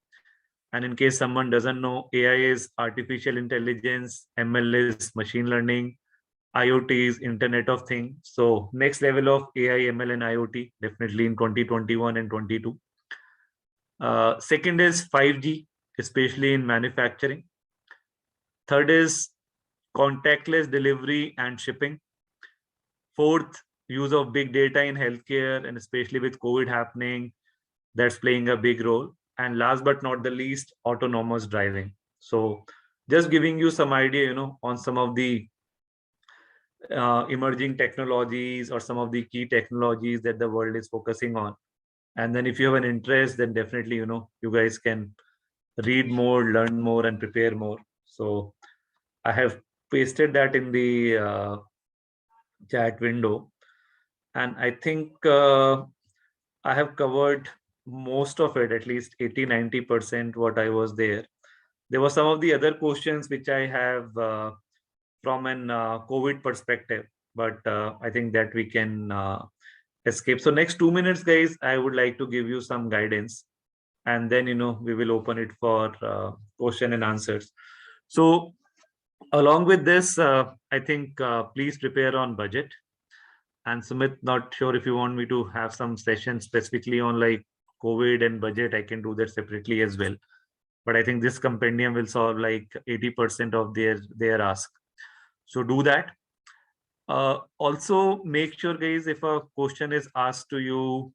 And in case someone doesn't know, AI is artificial intelligence, ML is machine learning, IoT is Internet of Things. So next level of AI, ML, and IoT, definitely in 2021 and 22. Second is 5G, especially in manufacturing. Third is contactless delivery and shipping. Fourth, use of big data in healthcare, and especially with COVID happening, that's playing a big role. And last but not the least, autonomous driving. So just giving you some idea, on some of the emerging technologies or some of the key technologies that the world is focusing on. And then if you have an interest, then definitely, you guys can read more, learn more, and prepare more. So I have pasted that in the chat window, and I think I have covered most of it, at least 80-90% what I was there. There were some of the other questions which I have from an COVID perspective, but I think that we can escape. So next 2 minutes, guys, I would like to give you some guidance, and then we will open it for question and answers. So along with this, I think please prepare on budget. And Sumit, not sure if you want me to have some session specifically on like COVID and budget. I can do that separately as well. But I think this compendium will solve like 80% of their ask. So do that. Also, make sure, guys, if a question is asked to you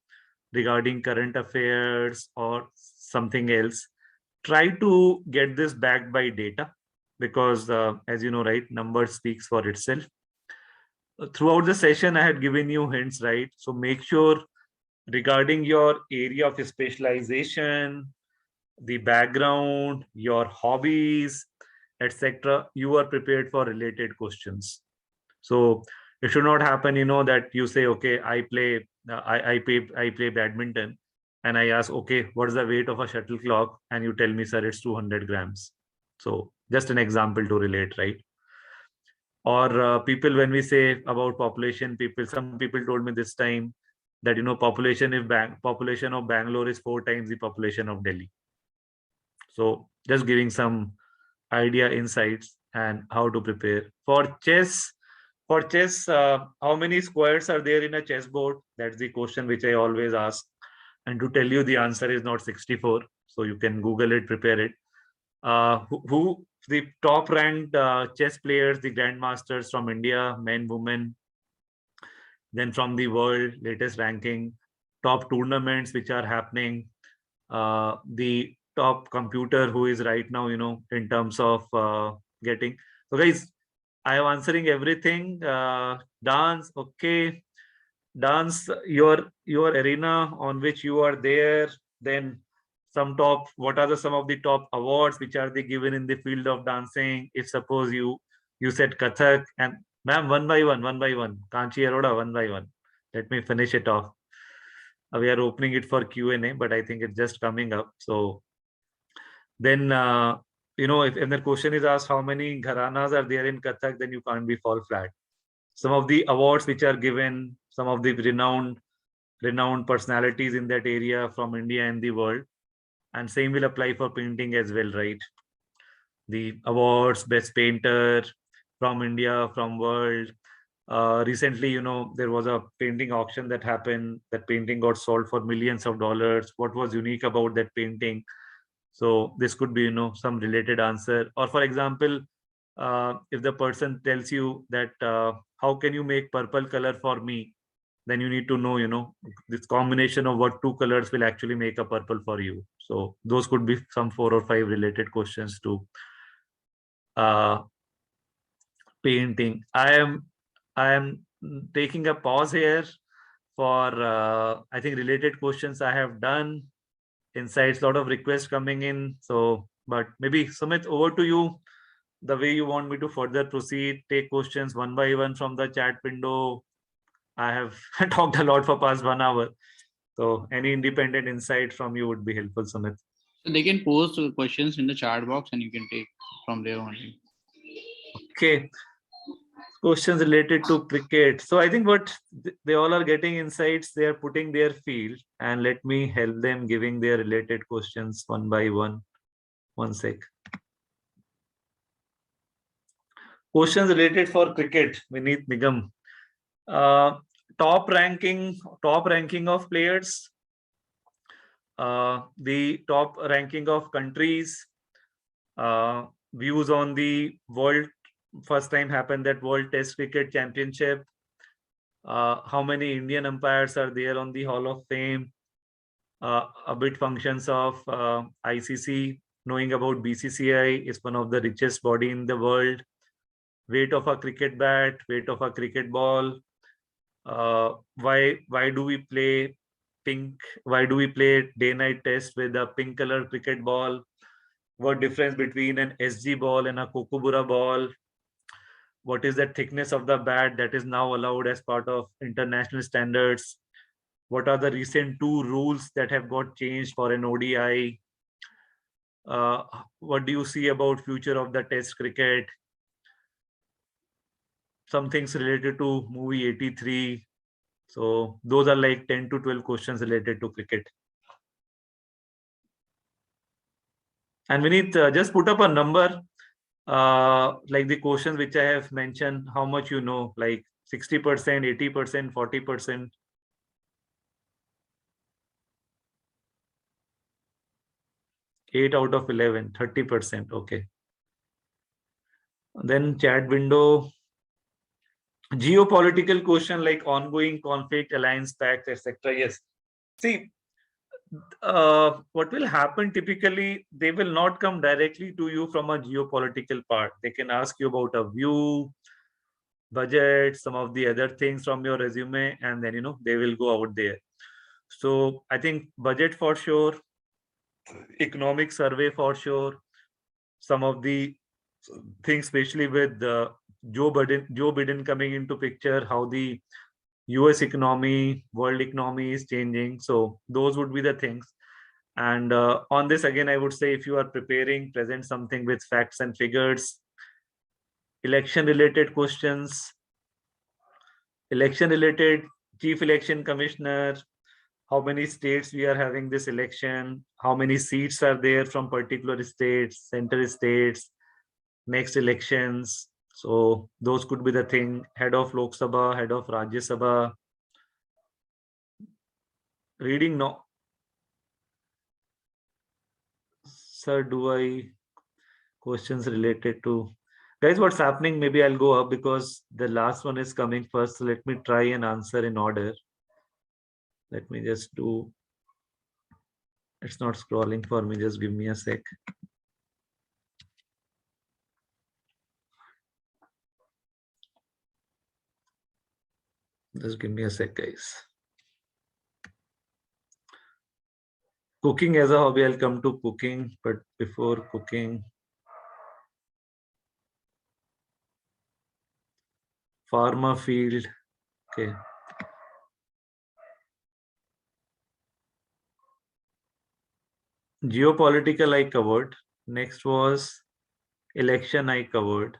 regarding current affairs or something else, try to get this backed by data, because as you know, right, number speaks for itself. Throughout the session, I had given you hints, right? So make sure regarding your area of specialization, the background, your hobbies, etc., you are prepared for related questions. So it should not happen, that you say, okay, I play badminton, and I ask, okay, what is the weight of a shuttlecock, and you tell me, sir, it's 200 grams. So just an example to relate, right? Or people, when we say about population, some people told me this time that population of Bangalore is 4 times the population of Delhi. So just giving some idea, insights, and how to prepare for chess. For chess, how many squares are there in a chessboard? That's the question which I always ask. And to tell you, the answer is not 64. So you can Google it, prepare it. Who the top ranked chess players, the grandmasters from India, men, women, then from the world, latest ranking, top tournaments which are happening, the top computer who is right now, in terms of getting. So guys, I am answering everything. Dance, okay. Dance, your arena on which you are there. Then what are some of the top awards which are they given in the field of dancing? If suppose you said Kathak, and ma'am, one by one. Kanchi Aroda, one by one. Let me finish it off. We are opening it for Q&A, but I think it's just coming up. So then, if the question is asked how many gharanas are there in Kathak, then you can't be fall flat. Some of the awards which are given, some of the renowned personalities in that area from India and the world, and same will apply for painting as well, right? The awards, best painter from India, from world. Recently, there was a painting auction that happened. That painting got sold for millions of dollars. What was unique about that painting? So this could be, some related answer. Or for example, if the person tells you that, how can you make purple color for me? Then you need to know, this combination of what two colors will actually make a purple for you. So those could be some 4 or 5 related questions to painting. I am taking a pause here for I think related questions I have done. Insights, lot of requests coming in. So, but maybe Sumit, over to you. The way you want me to further proceed, take questions one by one from the chat window. I have talked a lot for past 1 hour. So any independent insight from you would be helpful, Sumit. So they can post questions in the chat box and you can take from there only. Okay. Questions related to cricket. So I think what they all are getting insights, they are putting their field, and let me help them giving their related questions one by one. One sec. Questions related for cricket, Vineet Nigam. Top ranking of players, the top ranking of countries, views on the world. First time happened that World Test Cricket Championship. How many Indian umpires are there on the Hall of Fame? A bit functions of ICC. Knowing about BCCI is one of the richest body in the world. Weight of a cricket bat, weight of a cricket ball. Why do we play pink? Why do we play day-night test with a pink color cricket ball? What difference between an SG ball and a Kokubura ball? What is the thickness of the bat that is now allowed as part of international standards? What are the recent 2 rules that have got changed for an ODI? What do you see about future of the test cricket? Some things related to movie 83. So those are like 10 to 12 questions related to cricket. And Vineet, just put up a number, like the questions which I have mentioned, how much you know, like 60%, 80%, 40%. Eight out of 11, 30%. Okay. Then chat window. Geopolitical question like ongoing conflict, alliance pacts, etc. Yes. See, what will happen typically, they will not come directly to you from a geopolitical part. They can ask you about a view, budget, some of the other things from your resume, and then they will go out there. So I think budget for sure, economic survey for sure, some of the things, especially with Joe Biden coming into picture, how the US economy, world economy is changing. So those would be the things. And on this, again, I would say if you are preparing, present something with facts and figures. Election related questions, election related, chief election commissioner, how many states we are having this election, how many seats are there from particular states, center states, next elections. So those could be the thing. Head of Lok Sabha, head of Rajya Sabha. Reading no. Sir, do I questions related to guys? What's happening? Maybe I'll go up because the last one is coming first. So let me try and answer in order. Let me just do It's not scrolling for me. Just give me a sec. Just give me a sec, guys. Cooking as a hobby, I'll come to cooking, but before cooking, pharma field. Okay. Geopolitical I covered. Next was election I covered.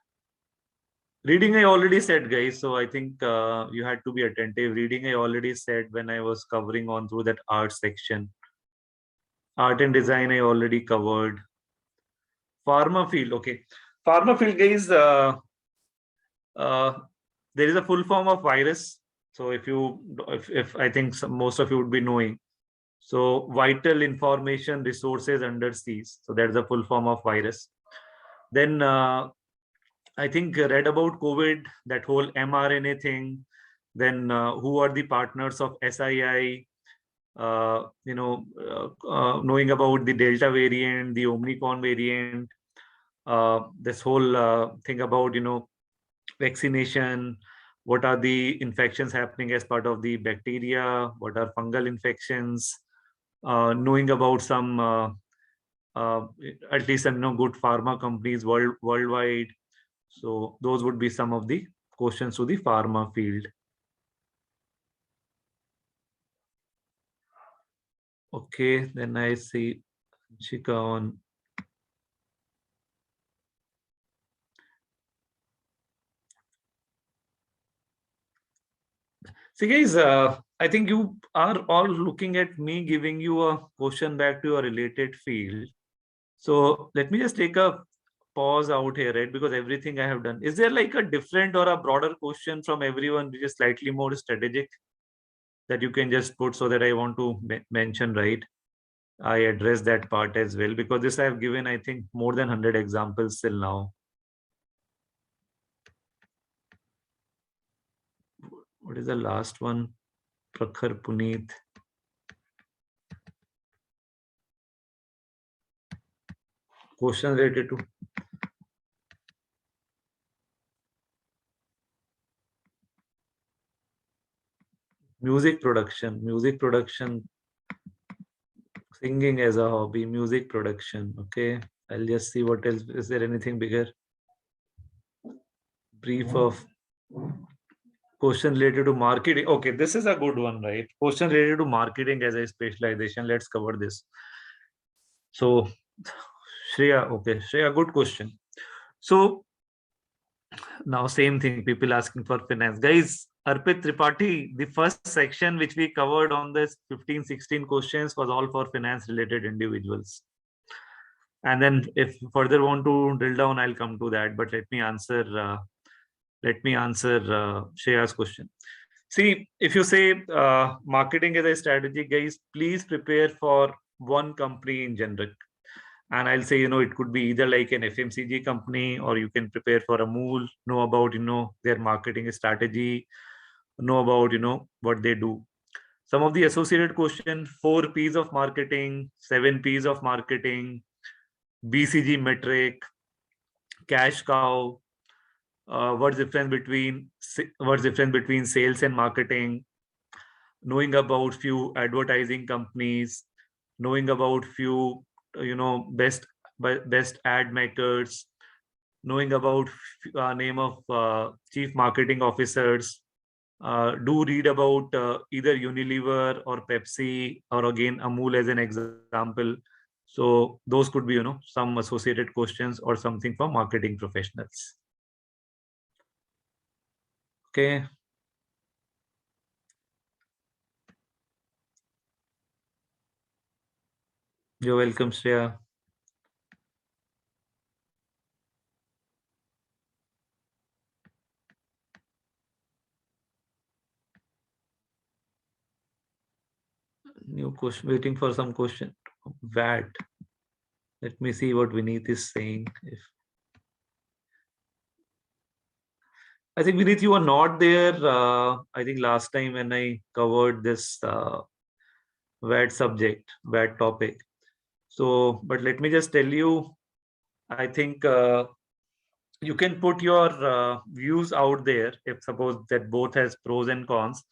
Reading I already said, guys. So I think you had to be attentive. Reading I already said when I was covering on through that art section. Art and design I already covered. Pharma field. Okay. Pharma field, guys. Uh, there is a full form of virus. So if I think most of you would be knowing. So vital information resources under seas. So that's the full form of virus. Then I think read about COVID, that whole mRNA thing. Then who are the partners of SII? Knowing about the Delta variant, the Omicron variant, this whole thing about vaccination. What are the infections happening as part of the bacteria? What are fungal infections? Knowing about some uh, at least some good pharma companies worldwide. So those would be some of the questions to the pharma field. Okay, then I see Chika on. See, guys, I think you are all looking at me giving you a question back to your related field. So let me just take a pause out here, right? Because everything I have done. Is there like a different or a broader question from everyone which is slightly more strategic that you can just put so that I want to mention, right? I address that part as well because this I have given, I think, more than 100 examples till now. What is the last one? Prakhar Puneet. Question related to music production, singing as a hobby, music production. Okay, I'll just see what else. Is there anything bigger? Brief of question related to marketing. Okay, this is a good one, right? Question related to marketing as a specialization. Let's cover this. So, Shreya, okay, Shreya, good question. So now same thing, people asking for finance. Guys, Arpit Tripathi, the first section which we covered on this 15-16 questions was all for finance related individuals. And then if further want to drill down, I'll come to that. But let me answer Shreya's question. See, if you say marketing as a strategy, guys, please prepare for one company in generic. And I'll say, it could be either like an FMCG company, or you can prepare for a MOOL, know about, their marketing strategy, know about, what they do. Some of the associated question: 4 P's of marketing, 7 P's of marketing, BCG metric, cash cow, what's difference between sales and marketing, knowing about few advertising companies, knowing about few best ad makers, knowing about name of chief marketing officers. Do read about either Unilever or Pepsi, or again Amul as an example. So those could be some associated questions or something for marketing professionals. Okay. You're welcome, Shreya. New question, waiting for some question. VAT. Let me see what Vineet is saying. I think Vineet, you were not there. I think last time when I covered this VAT subject, VAT topic. So, but let me just tell you, I think you can put your views out there if suppose that both has pros and cons.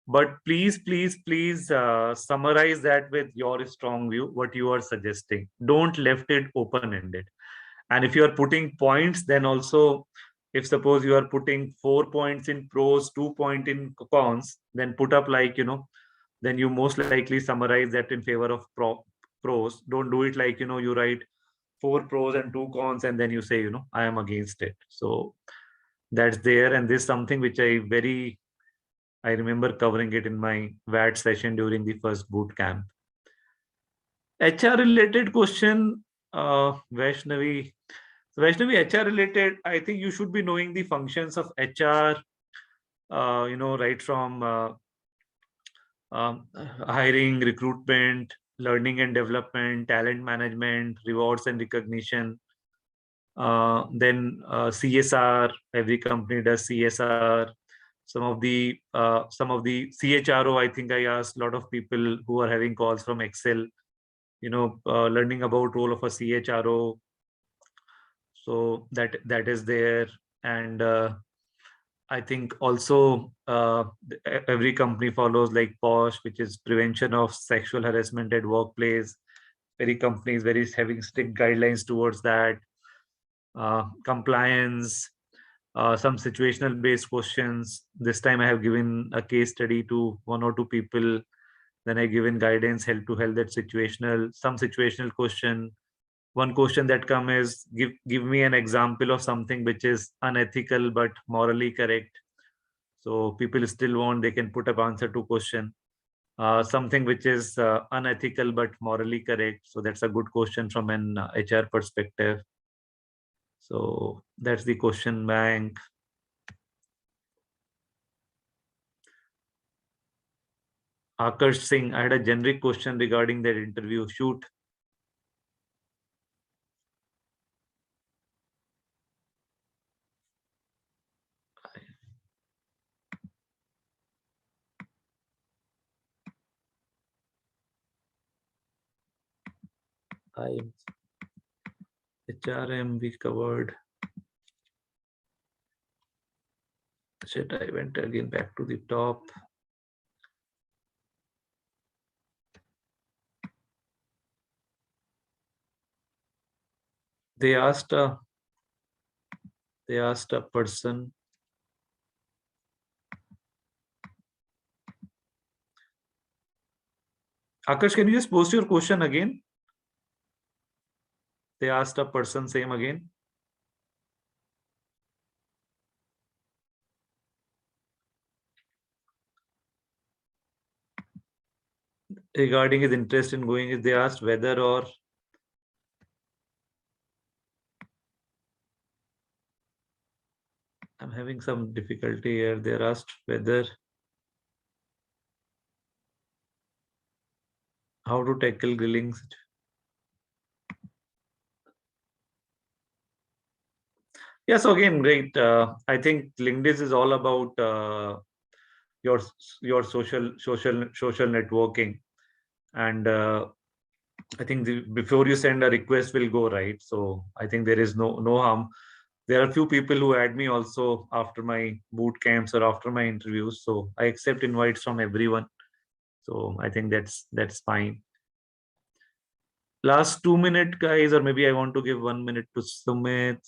But please summarize that with your strong view, what you are suggesting. Don't left it open-ended. And if you are putting points, then also, if suppose you are putting 4 points in pros, 2 points in cons, then put up like, then you most likely summarize that in favor of pros. Don't do it like, you write 4 pros and 2 cons, and then you say, I am against it. So that's there. And this is something which I remember covering it in my VAT session during the first boot camp. HR related question, Vaishnavi. So Vaishnavi, HR related, I think you should be knowing the functions of HR, right from hiring, recruitment, learning and development, talent management, rewards and recognition. Then CSR, every company does CSR. Some of the CHRO, I think I asked a lot of people who are having calls from Excel, learning about role of a CHRO. So that is there. And I think also every company follows like POSH, which is prevention of sexual harassment at workplace. Every company is very having strict guidelines towards that. Compliance, some situational based questions. This time I have given a case study to 1 or 2 people. Then I given guidance, help to help that some situational question. One question that come is give me an example of something which is unethical but morally correct. So people still want, they can put up answer to question. Something which is unethical but morally correct. So that's a good question from an HR perspective. So that's the question bank. Akash Singh, I had a generic question regarding that interview. Shoot. HRM we covered. Shit, I went again back to the top. They asked a person. Akash, can you just post your question again? They asked a person, same again. Regarding his interest in going, they asked whether or I'm having some difficulty here. They asked whether how to tackle grilling. Yeah, so again, great. I think LinkedIn is all about your social networking, and I think before you send a request will go right. So I think there is no harm. There are a few people who add me also after my boot camps or after my interviews. So I accept invites from everyone. So I think that's fine. Last 2 minutes, guys, or maybe I want to give 1 minute to Sumit.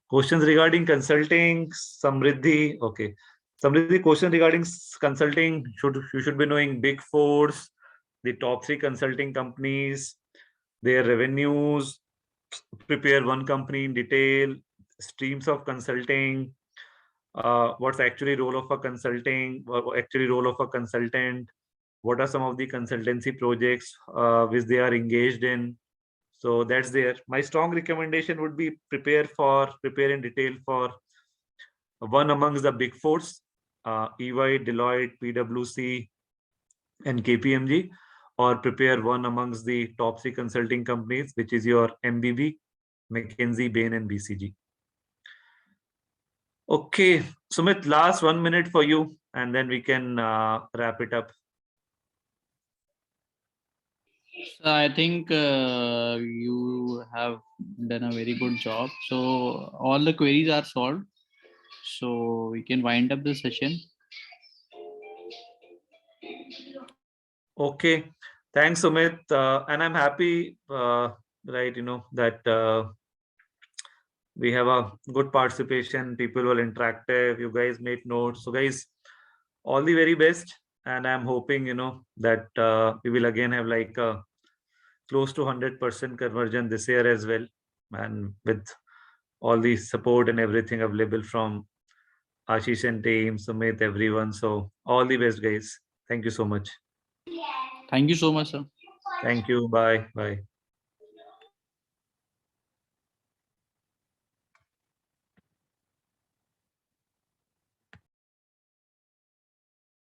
Questions regarding consulting, Samriddhi. Okay. Samriddhi, question regarding consulting. You should be knowing Big Fours, the top 3 consulting companies, their revenues, prepare one company in detail, streams of consulting, what's actually role of a consulting, actually role of a consultant, what are some of the consultancy projects which they are engaged in. So that's there. My strong recommendation would be prepare in detail for one amongst the Big Fours, EY, Deloitte, PwC, and KPMG, or prepare one amongst the top 3 consulting companies, which is your MBB, McKinsey, Bain, and BCG. Okay, Sumit, last 1 minute for you, and then we can wrap it up. So I think you have done a very good job. So all the queries are solved. So we can wind up the session. Okay, thanks, Sumit. And I'm happy, right? That we have a good participation. People were interactive. You guys made notes. So, guys, all the very best. And I'm hoping, that we will again have like a close to 100% conversion this year as well. And with all the support and everything available from Ashish and team, Sumit, everyone. So, all the best, guys. Thank you so much. Thank you so much, sir. Thank you. Bye. Bye.